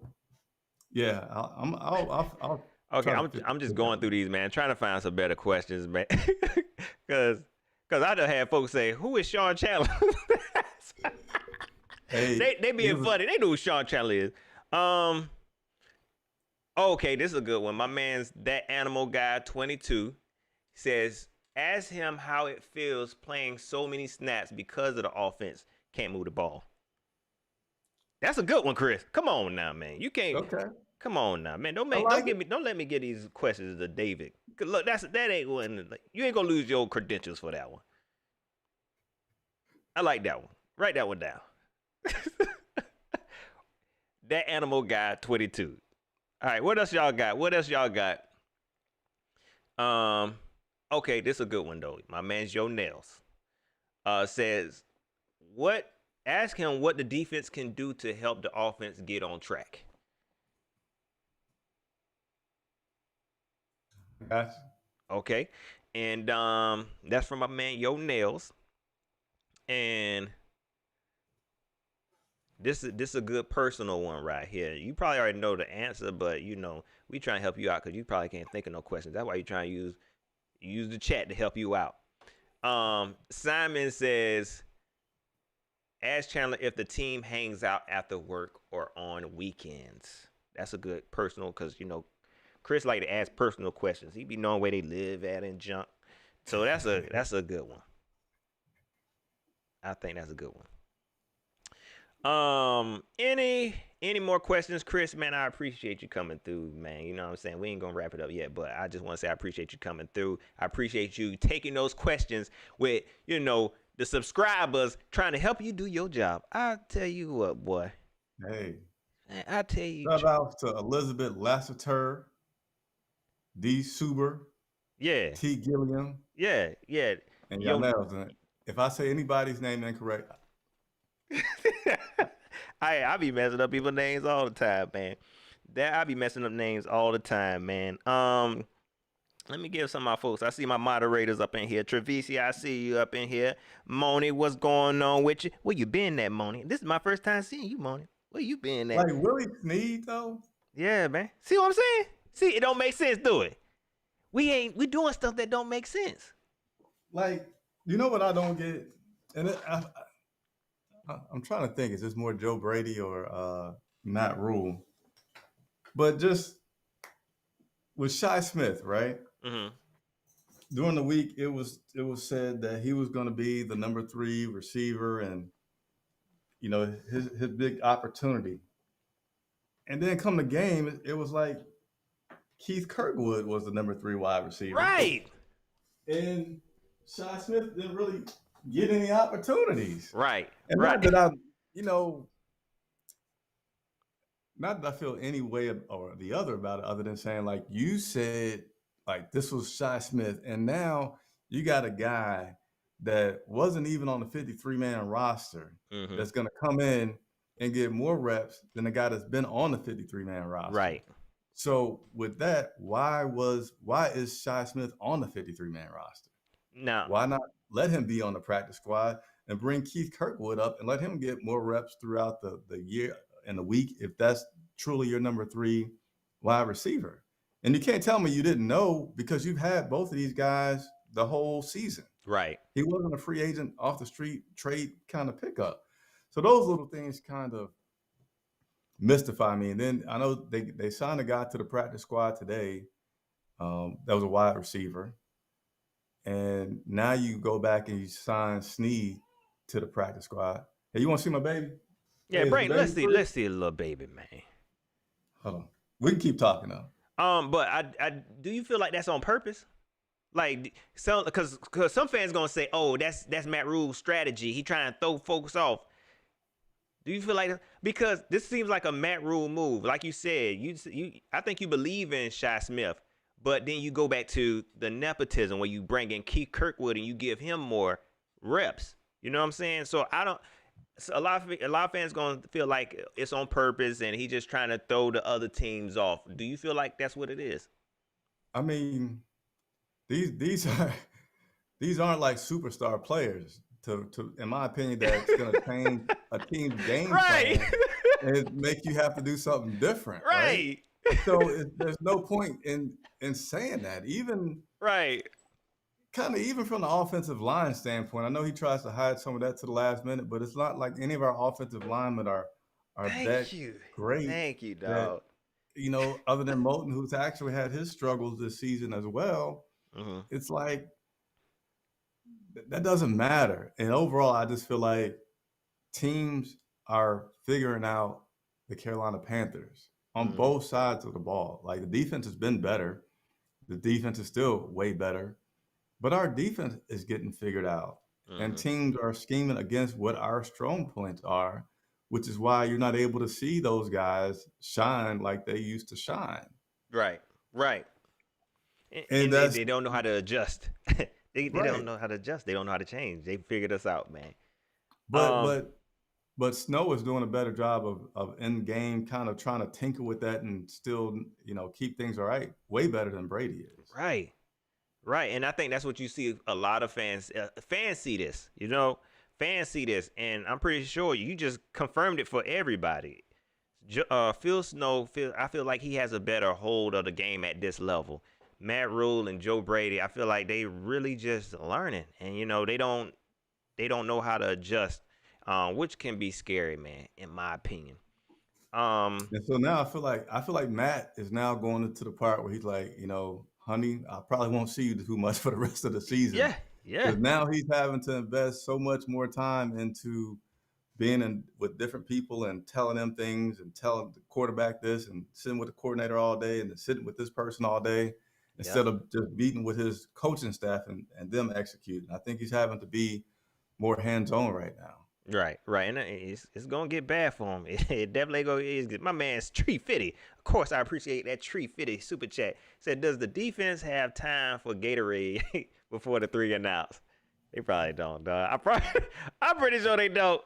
S4: yeah, I'll
S1: okay. I'm just going through these, man, trying to find some better questions, man, because I done had folks say, "Who is Sean Chandler?" Hey, they being funny. They know who Sean Chandler is. Okay, this is a good one. My man's That Animal Guy 22 says, ask him how it feels playing so many snaps because of the offense can't move the ball. That's a good one, Chris. Come on now, man. You can't. Okay. Come on now, man. Don't let me get these questions to David. Look, that ain't one. You ain't gonna lose your credentials for that one. I like that one. Write that one down. That Animal Guy 22. All right, what else y'all got? Okay, this is a good one though. My man Joe Nails says, ask him what the defense can do to help the offense get on track.
S4: Gotcha.
S1: Okay. And that's from my man Yo Nails. And this is a good personal one right here. You probably already know the answer, but we try and help you out because you probably can't think of no questions. That's why you trying to use the chat to help you out. Simon says, ask Chandler if the team hangs out after work or on weekends. That's a good personal, because Chris like to ask personal questions. He be knowing where they live at and junk. So that's a good one. I think that's a good one. Any more questions, Chris? Man, I appreciate you coming through, man. You know what I'm saying? We ain't gonna wrap it up yet, but I just want to say I appreciate you coming through. I appreciate you taking those questions with, the subscribers, trying to help you do your job. I tell you what, boy.
S4: Hey.
S1: I tell you.
S4: Shout out to Elizabeth Lassiter, D. Suber.
S1: Yeah.
S4: T. Gilliam.
S1: Yeah.
S4: And y'all know, if I say anybody's name incorrect,
S1: I be messing up people's names all the time, man. I be messing up names all the time, man. Let me give some of my folks. I see my moderators up in here. Travisi, I see you up in here. Moni, what's going on with you? Where you been at, Moni? This is my first time seeing you, Moni. Where you been at?
S4: Like Willie Snead though.
S1: Yeah, man. See what I'm saying? See, it don't make sense, do it? We doing stuff that don't make sense.
S4: Like, you know what I don't get, and I'm trying to think. Is this more Joe Brady or Matt Rhule? But just with Shi Smith, right?
S1: Mm-hmm.
S4: During the week, it was said that he was going to be the number 3 receiver, and you know his big opportunity. And then come the game, it was like Keith Kirkwood was the number 3 wide receiver,
S1: Right?
S4: And Shi Smith didn't really get any opportunities,
S1: Right?
S4: And
S1: right.
S4: not that I, not that I feel any way or the other about it, other than saying like you said, like this was Shi Smith, and now you got a guy that wasn't even on the 53-man roster that's going to come in and get more reps than the guy that's been on the 53-man roster.
S1: Right.
S4: So with that, why is Shi Smith on the 53-man roster?
S1: No.
S4: Why not let him be on the practice squad and bring Keith Kirkwood up and let him get more reps throughout the year and the week if that's truly your number 3 wide receiver? And you can't tell me you didn't know, because you've had both of these guys the whole season.
S1: Right.
S4: He wasn't a free agent off the street trade kind of pickup. So those little things kind of mystify me. And then I know they signed a guy to the practice squad today that was a wide receiver. And now you go back and you sign Snead to the practice squad. Hey, you want to see my baby?
S1: Yeah,
S4: hey,
S1: Brayden, let's see a little baby, man.
S4: Hold on. We can keep talking though.
S1: But I do you feel like that's on purpose? Like, so, because some fans gonna say, "Oh, that's Matt Rhule's strategy. He trying to throw folks off." Do you feel like that? Because this seems like a Matt Rhule move, like you said. I think you believe in Shi Smith, but then you go back to the nepotism where you bring in Keith Kirkwood and you give him more reps. You know what I'm saying? So a lot of fans gonna feel like it's on purpose and he just trying to throw the other teams off. Do you feel like that's what it is?
S4: I mean, these aren't like superstar players to in my opinion, that's gonna change a team's game
S1: right.
S4: plan and make you have to do something different.
S1: Right.
S4: So there's no point in saying that. Even
S1: right.
S4: Even from the offensive line standpoint, I know he tries to hide some of that to the last minute, but it's not like any of our offensive linemen are that great.
S1: Thank you, dog.
S4: That, other than Moulton, who's actually had his struggles this season as well, it's like that doesn't matter. And overall, I just feel like teams are figuring out the Carolina Panthers on both sides of the ball. Like the defense has been better. The defense is still way better. But our defense is getting figured out, and teams are scheming against what our strong points are, which is why you're not able to see those guys shine like they used to shine.
S1: Right. And they don't know how to adjust. they don't know how to adjust. They don't know how to change. They figured us out, man.
S4: But Snow is doing a better job of in game kind of trying to tinker with that and still, keep things all right. Way better than Brady is.
S1: Right, and I think that's what you see a lot of fans. Fans see this, Fans see this, and I'm pretty sure you just confirmed it for everybody. Phil Snow, I feel like he has a better hold of the game at this level. Matt Rhule and Joe Brady, I feel like they really just learning, and they don't know how to adjust, which can be scary, man, in my opinion.
S4: And so now I feel like Matt is now going into the part where he's like, honey, I probably won't see you too much for the rest of the season.
S1: Yeah.
S4: Because now he's having to invest so much more time into being with different people and telling them things and telling the quarterback this and sitting with the coordinator all day and then sitting with this person all day instead of just meeting with his coaching staff and them executing. I think he's having to be more hands-on right now.
S1: Right, and it's gonna get bad for him. It definitely is. My man's Tree Fitty. Of course, I appreciate that Tree Fitty super chat. Said, does the defense have time for Gatorade before the 3 and outs? They probably don't, dog. I'm pretty sure they don't.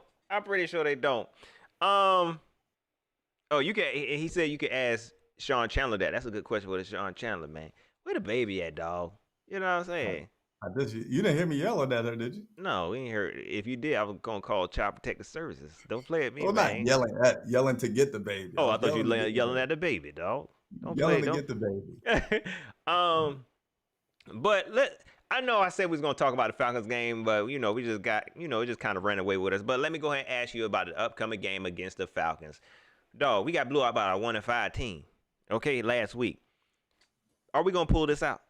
S1: He said you could ask Sean Chandler that. That's a good question for Sean Chandler, man. Where the baby at, dog? You know what I'm saying?
S4: You didn't hear me yelling at her, did you?
S1: No, we ain't heard. If you did, I was gonna call Child Protective Services. Don't play at me,
S4: Well, not
S1: man.
S4: yelling to get the baby.
S1: Oh, I thought you were yelling at the baby, dog. Don't
S4: yelling
S1: play.
S4: to get the baby.
S1: But I know I said we was gonna talk about the Falcons game, but we just it just kind of ran away with us. But let me go ahead and ask you about the upcoming game against the Falcons. Dog, we got blew out by a 1-5 team. Okay, last week. Are we gonna pull this out?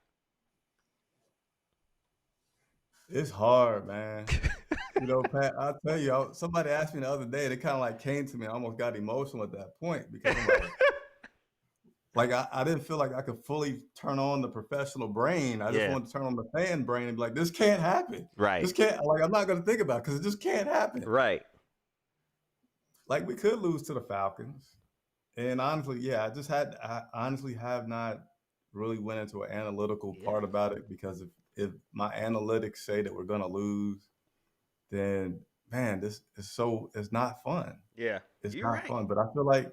S4: It's hard, man. Pat, I'll tell you, somebody asked me the other day, they kind of like came to me. I almost got emotional at that point because I'm like, I didn't feel like I could fully turn on the professional brain. I just wanted to turn on the fan brain and be like, this can't happen.
S1: Right.
S4: This can't, I'm not going to think about it because it just can't happen.
S1: Right.
S4: Like, we could lose to the Falcons. And honestly, I honestly have not really went into an analytical part about it because if my analytics say that we're going to lose, then man, this is it's not fun.
S1: Yeah.
S4: It's not fun. But I feel like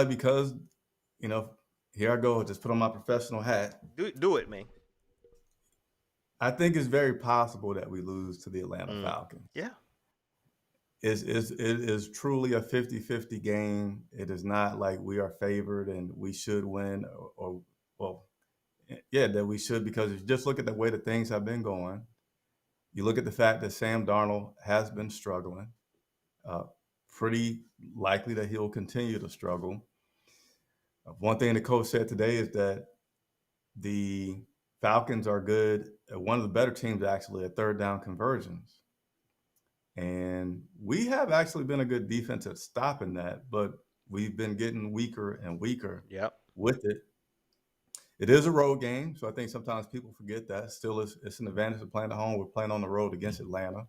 S4: because, here I go, just put on my professional hat.
S1: Do it, man.
S4: I think it's very possible that we lose to the Atlanta Falcons.
S1: Yeah.
S4: It is truly a 50-50 game. It is not like we are favored and we should win that we should, because if you just look at the way that things have been going, you look at the fact that Sam Darnold has been struggling, pretty likely that he'll continue to struggle. One thing the coach said today is that the Falcons are good, one of the better teams actually at third down conversions. And we have actually been a good defense at stopping that, but we've been getting weaker and weaker with it. It is a road game, so I think sometimes people forget that. Still, it's an advantage of playing at home. We're playing on the road against Atlanta.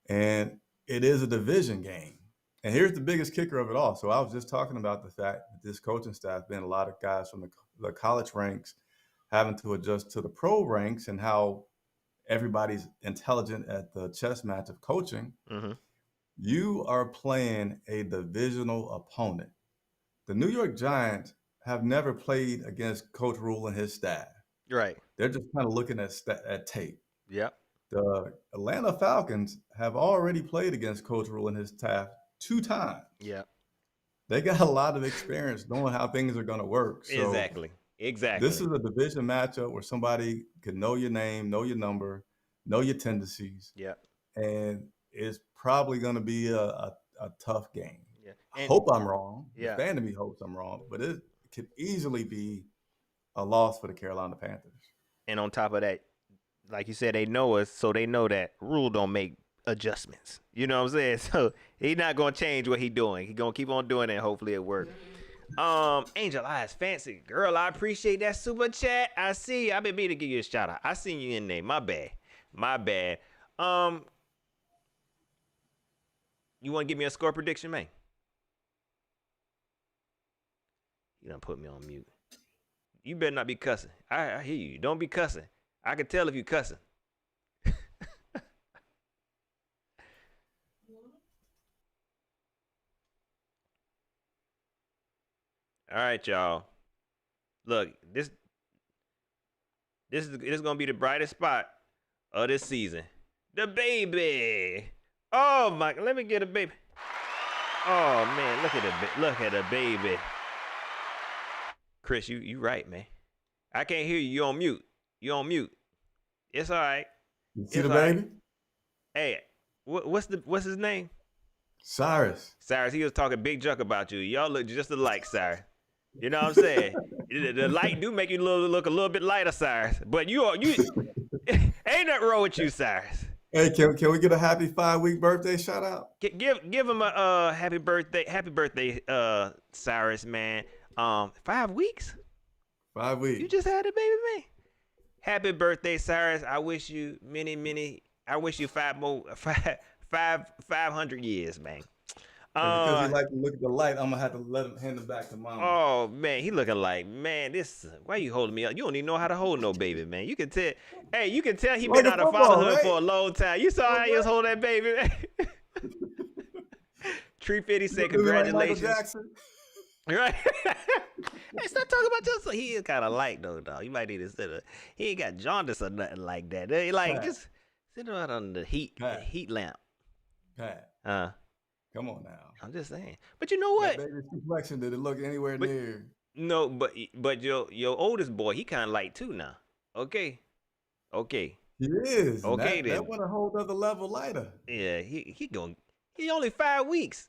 S4: And it is a division game. And here's the biggest kicker of it all. So I was just talking about the fact that this coaching staff, been a lot of guys from the college ranks having to adjust to the pro ranks and how everybody's intelligent at the chess match of coaching. Mm-hmm. You are playing a divisional opponent. The New York Giants have never played against Coach Rhule and his staff.
S1: Right.
S4: They're just kind of looking at tape.
S1: Yep.
S4: The Atlanta Falcons have already played against Coach Rhule and his staff 2 times.
S1: Yep.
S4: They got a lot of experience knowing how things are going to work. So
S1: Exactly.
S4: This is a division matchup where somebody can know your name, know your number, know your tendencies.
S1: Yeah.
S4: And it's probably going to be a tough game.
S1: Yeah.
S4: I hope I'm wrong.
S1: Yeah.
S4: The fan of me hopes I'm wrong, but it could easily be a loss for the Carolina Panthers.
S1: And on top of that, like you said, they know us, so they know that Rhule don't make adjustments. You know what I'm saying? So he's not going to change what he's doing. He's going to keep on doing it, and hopefully it works. Angel Eyes Fancy. Girl, I appreciate that super chat. I see you. I've been meaning to give you a shout out. I seen you in there. My bad. You want to give me a score prediction, man? You done put me on mute. You better not be cussing. I hear you. Don't be cussing. I can tell if you cussing. All right, y'all. Look, this is gonna be the brightest spot of this season. The baby. Oh my! Let me get a baby. Oh man, look at the baby. Chris, you right, man. I can't hear you. You on mute. It's all right.
S4: You see the baby?
S1: Right. Hey, what's his name?
S4: Cyrus.
S1: He was talking big junk about you. Y'all look just alike, Cyrus. You know what I'm saying? The light do make you look a little bit lighter, Cyrus. But you ain't nothing wrong with you, Cyrus.
S4: Hey, can we get a happy 5-week birthday shout out?
S1: Give him a happy birthday, Cyrus, man. 5 weeks?
S4: 5 weeks.
S1: You just had a baby, man. Happy birthday, Cyrus. I wish you I wish you 500 years, man.
S4: Because he like to look at the light, I'm gonna have to hand him back to mama.
S1: Oh man, he looking like, man, why you holding me up? You don't even know how to hold no baby, man. You can tell he been out of fatherhood for a long time. You saw how he was holding that baby, man. Tree 50 said congratulations. Right? Hey, stop talking about your son. He is kind of light though, dog. You might need to sit up. He ain't got jaundice or nothing like that. They like
S4: Pat,
S1: just sit around on the
S4: Pat,
S1: heat lamp.
S4: Pat.
S1: Uh,
S4: Come on now.
S1: I'm just saying. But you know
S4: That
S1: what?
S4: baby's complexion, did it look anywhere
S1: But
S4: near?
S1: no, but your oldest boy, he kind of light too now. Okay, okay,
S4: He is, and
S1: okay
S4: that
S1: then.
S4: went a whole other level lighter.
S1: Yeah, he only 5 weeks.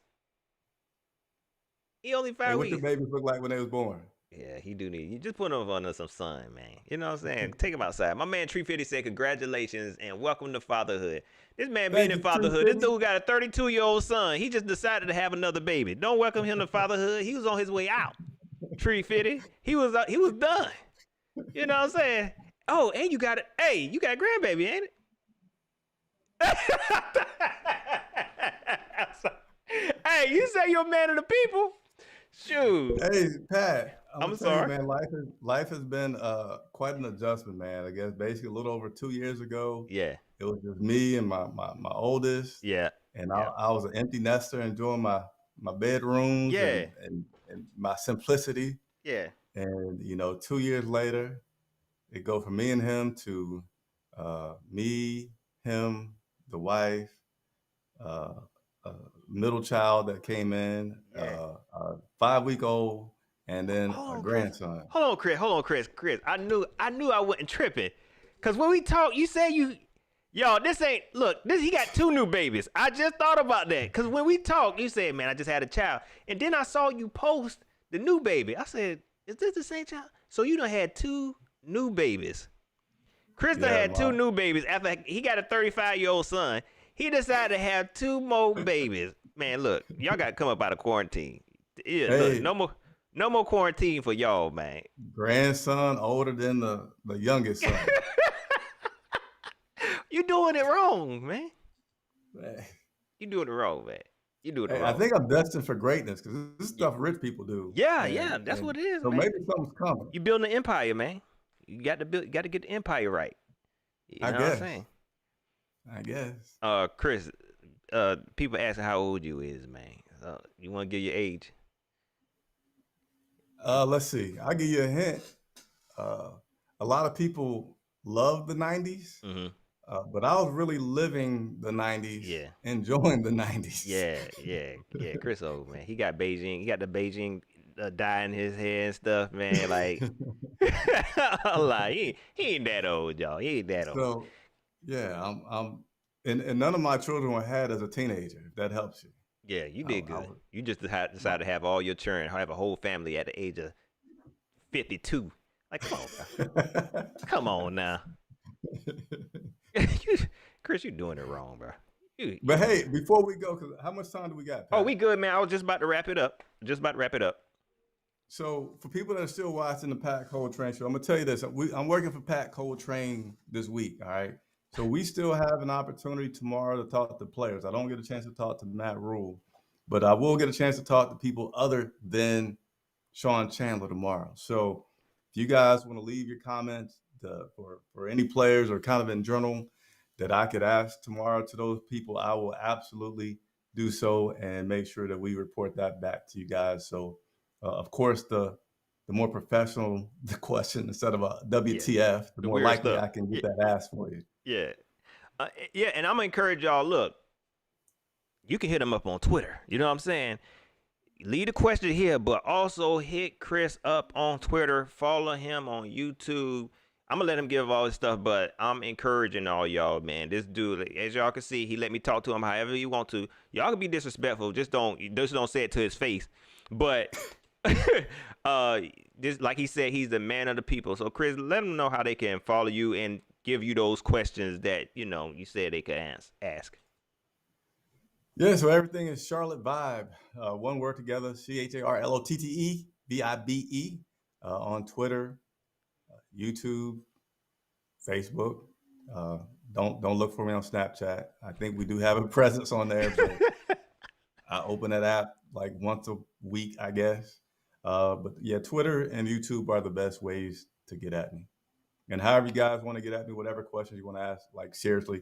S1: He only
S4: Hey,
S1: five
S4: what the
S1: weeks.
S4: babies look like when they was born?
S1: Yeah, he do need. You just put him under some sun, man. You know what I'm saying? Take him outside. My man Tree 50 said, "Congratulations and welcome to fatherhood." This man being
S4: Thank
S1: in
S4: you,
S1: fatherhood. This
S4: 350.
S1: dude got a 32-year-old son. He just decided to have another baby. Don't welcome him to fatherhood. He was on his way out. Tree 50. He was done. You know what I'm saying? Oh, and you got it. Hey, you got a grandbaby, ain't it? Hey, you say you're a man of the people? Shoot.
S4: Hey, Pat, I'm
S1: I'm
S4: gonna tell you,
S1: sorry.
S4: man, life has been quite an adjustment, man. I guess basically a little over 2 years ago,
S1: Yeah.
S4: it was just me and my oldest,
S1: Yeah.
S4: and
S1: Yeah.
S4: I was an empty nester enjoying my bedrooms
S1: Yeah.
S4: and my simplicity.
S1: Yeah.
S4: And 2 years later, it go from me and him to me, him, the wife, uh, middle child that came in,
S1: Yeah.
S4: a 5-week-old, and then
S1: Hold
S4: a
S1: on, Chris.
S4: grandson.
S1: Hold on, Chris. I knew I wasn't tripping. Cause when we talk, you said y'all, he got 2 new babies. I just thought about that. Cause when we talk, you said, man, I just had a child. And then I saw you post the new baby. I said, is this the same child? So you done had 2 new babies. Chris done
S4: Yeah,
S1: had 2 new babies after he got a 35-year-old son. He decided to have 2 more babies. Man, look, y'all got to come up out of quarantine. Yeah, look,
S4: hey,
S1: no more quarantine for y'all, man.
S4: grandson older than the youngest son.
S1: You doing it wrong, man.
S4: Man.
S1: You doing it wrong, man. You doing it
S4: Hey, I
S1: wrong.
S4: think I'm destined for greatness because this is stuff rich people do,
S1: Yeah, that's
S4: and
S1: what it is,
S4: so
S1: man.
S4: maybe something's coming.
S1: You building an empire, man. You got to get the empire right. You
S4: I
S1: know what I'm
S4: guess.
S1: saying?
S4: I guess.
S1: Chris, people asking how old you is, man. You want to give your age?
S4: Let's see. I'll give you a hint. A lot of people love the 90s,
S1: Mm-hmm.
S4: but I was really living the 90s,
S1: Yeah.
S4: enjoying the 90s.
S1: Yeah. Chris old, man. He got the Beijing dye in his hair and stuff, man. Like, he ain't that old, y'all. He ain't that old.
S4: So, yeah, and none of my children were had as a teenager. If that helps you.
S1: Yeah, you
S4: I,
S1: did
S4: I
S1: good.
S4: was,
S1: You just decided to have all your children, have a whole family at the age of 52. Like, come on, bro. Come on now. Chris, you doing it wrong, bro.
S4: But hey, before we go, because how much time do we got, Pat?
S1: Oh, we good, man. I was just about to wrap it up.
S4: So for people that are still watching the Pat Coltrane show, I'm gonna tell you this: I'm working for Pat Coltrane this week. All right, so we still have an opportunity tomorrow to talk to players. I don't get a chance to talk to Matt Rhule, but I will get a chance to talk to people other than Sean Chandler tomorrow. So if you guys want to leave your comments for any players or kind of in general that I could ask tomorrow to those people, I will absolutely do so and make sure that we report that back to you guys. So, of course, the more professional the question instead of a WTF, the more
S1: weird
S4: likely
S1: stuff.
S4: I can get that asked for you.
S1: Yeah. And I'm going to encourage y'all, look, you can hit him up on Twitter. You know what I'm saying? Leave the question here, but also hit Chris up on Twitter. Follow him on YouTube. I'm going to let him give all his stuff, but I'm encouraging all y'all, man. This dude, as y'all can see, he let me talk to him however you want to. Y'all can be disrespectful. Just don't say it to his face. But this, like he said, he's the man of the people. So, Chris, let them know how they can follow you and give you those questions that, you said they could ask.
S4: Yeah, so everything is Charlotte Vibe. One word together, CharlotteVibe on Twitter, YouTube, Facebook. Don't look for me on Snapchat. I think we do have a presence on there, but I open that app like once a week, I guess. But yeah, Twitter and YouTube are the best ways to get at me. And however you guys want to get at me, whatever questions you want to ask, like seriously,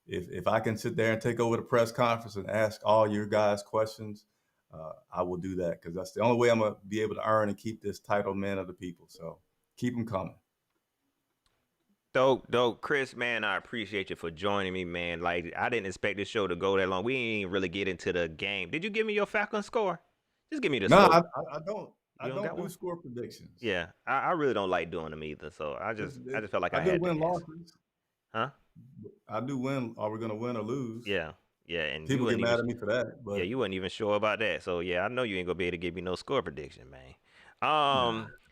S4: if I can sit there and take over the press conference and ask all your guys questions, I will do that because that's the only way I'm gonna be able to earn and keep this title, man of the people. So keep them coming.
S1: Dope, Chris, man, I appreciate you for joining me, man. Like, I didn't expect this show to go that long. We didn't even really get into the game. Did you give me your Falcons score? Just give me the
S4: No,
S1: score.
S4: I don't. I don't do score predictions.
S1: Yeah, I really don't like doing them either. So I just felt like I
S4: do
S1: had
S4: win
S1: to.
S4: Losses.
S1: Huh?
S4: I do win. Are we gonna win or lose?
S1: Yeah, and
S4: people get mad at me for that. But
S1: yeah, you weren't even sure about that. So yeah, I know you ain't gonna be able to give me no score prediction, man.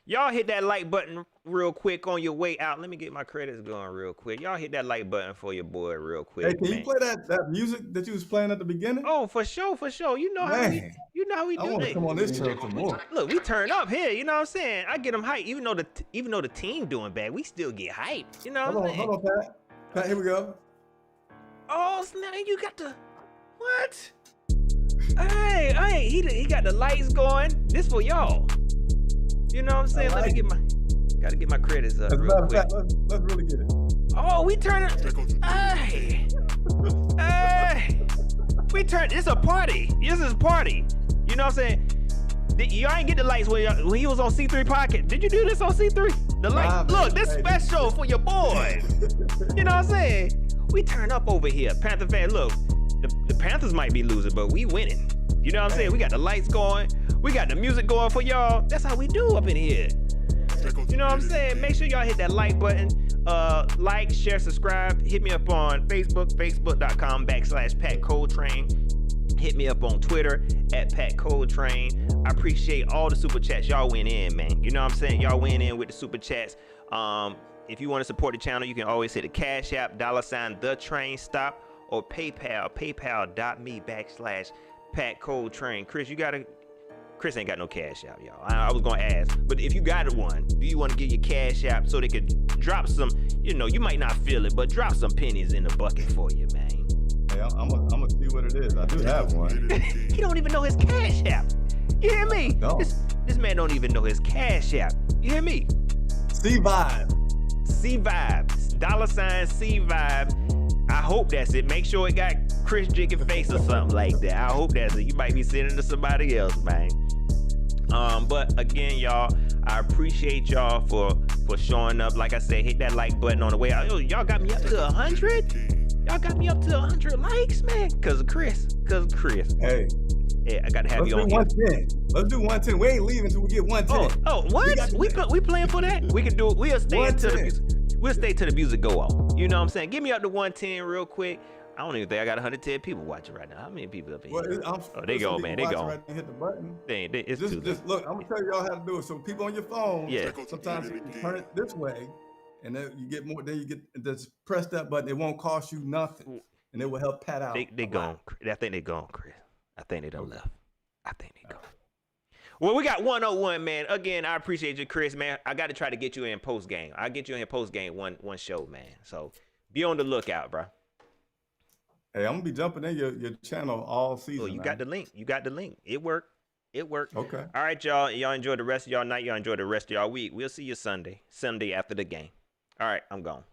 S1: Y'all hit that like button real quick on your way out. Let me get my credits going real quick. Y'all hit that like button for your boy real quick.
S4: Hey, can you play that music that you was playing at the beginning?
S1: Oh, for sure. You know how we do
S4: I want to come on this show some more.
S1: Look, we turn up here. You know what I'm saying? I get them hype. Even though the team doing bad, we still get hype. You know what I'm saying?
S4: Hold on, Pat, here we go.
S1: Oh, snap! You got the what? Hey, he got the lights going. This for y'all. You know what I'm saying? Let me gotta get my credits up real quick.
S4: Let's really get it.
S1: Oh, we turn it. Hey, we turn. It's a party. This is a party. You know what I'm saying? Y'all ain't get the lights when he was on C3 Pocket. Did you do this on C3? The lights. Look, this special for your boy. You know what I'm saying? We turn up over here, Panther fan. Look, the Panthers might be losing, but we winning. You know what I'm saying? We got the lights going. We got the music going for y'all. That's how we do up in here. You know what I'm saying? Make sure y'all hit that like button. Like, share, subscribe. Hit me up on Facebook, facebook.com/PatColtrane. Hit me up on Twitter @PatColtrane. I appreciate all the super chats. Y'all went in, man. You know what I'm saying? Y'all went in with the super chats. If you want to support the channel, you can always hit the Cashapp, $thetrainstop, or PayPal, paypal.me/PatColtrane. Chris ain't got no cash out, y'all. I was gonna ask, but if you got one, do you want to get your cash out so they could drop some? You know, you might not feel it, but drop some pennies in the bucket for you, man.
S4: Hey, I'm gonna see what it is. I do have one.
S1: He don't even know his cash app. You hear me?
S4: No.
S1: This man don't even know his cash app. You hear me?
S4: C-Vibe,
S1: $C-Vibe. I hope that's it. Make sure it got Chris Jenkins face or something like that. I hope that's it. You might be sending to somebody else, man. But again, y'all, I appreciate y'all for showing up. Like I said, hit that like button on the way out. Yo, y'all got me up to 100. Y'all got me up to 100 likes, man. Cause of Chris.
S4: Hey.
S1: Yeah, I gotta have you on
S4: here. Let's do 110. We ain't leaving until we get 110.
S1: Oh, what? We playing for that? We can do it. We'll stay until the music go on. You know what I'm saying? Give me up to 110 real quick. I don't even think I got 110 people watching right now. How many people up here? They go, man. They go.
S4: Right, hit the button.
S1: Just
S4: look. I'm gonna tell y'all how to do it. So people on your phone.
S1: Yeah.
S4: Sometimes you turn it this way, and then you get more. Then you get just press that button. It won't cost you nothing, and it will help Pat out.
S1: They gone. I think they gone, Chris. I think they done left. I think they gone. Well, we got 101, man. Again, I appreciate you, Chris, man. I got to try to get you in post game. I'll get you in post game one show, man. So be on the lookout, bro.
S4: Hey, I'm gonna be jumping in your channel all season.
S1: Oh, you got the link. It worked.
S4: Okay.
S1: All right, y'all. Y'all enjoy the rest of y'all night. Y'all enjoy the rest of y'all week. We'll see you Sunday after the game. All right, I'm gone.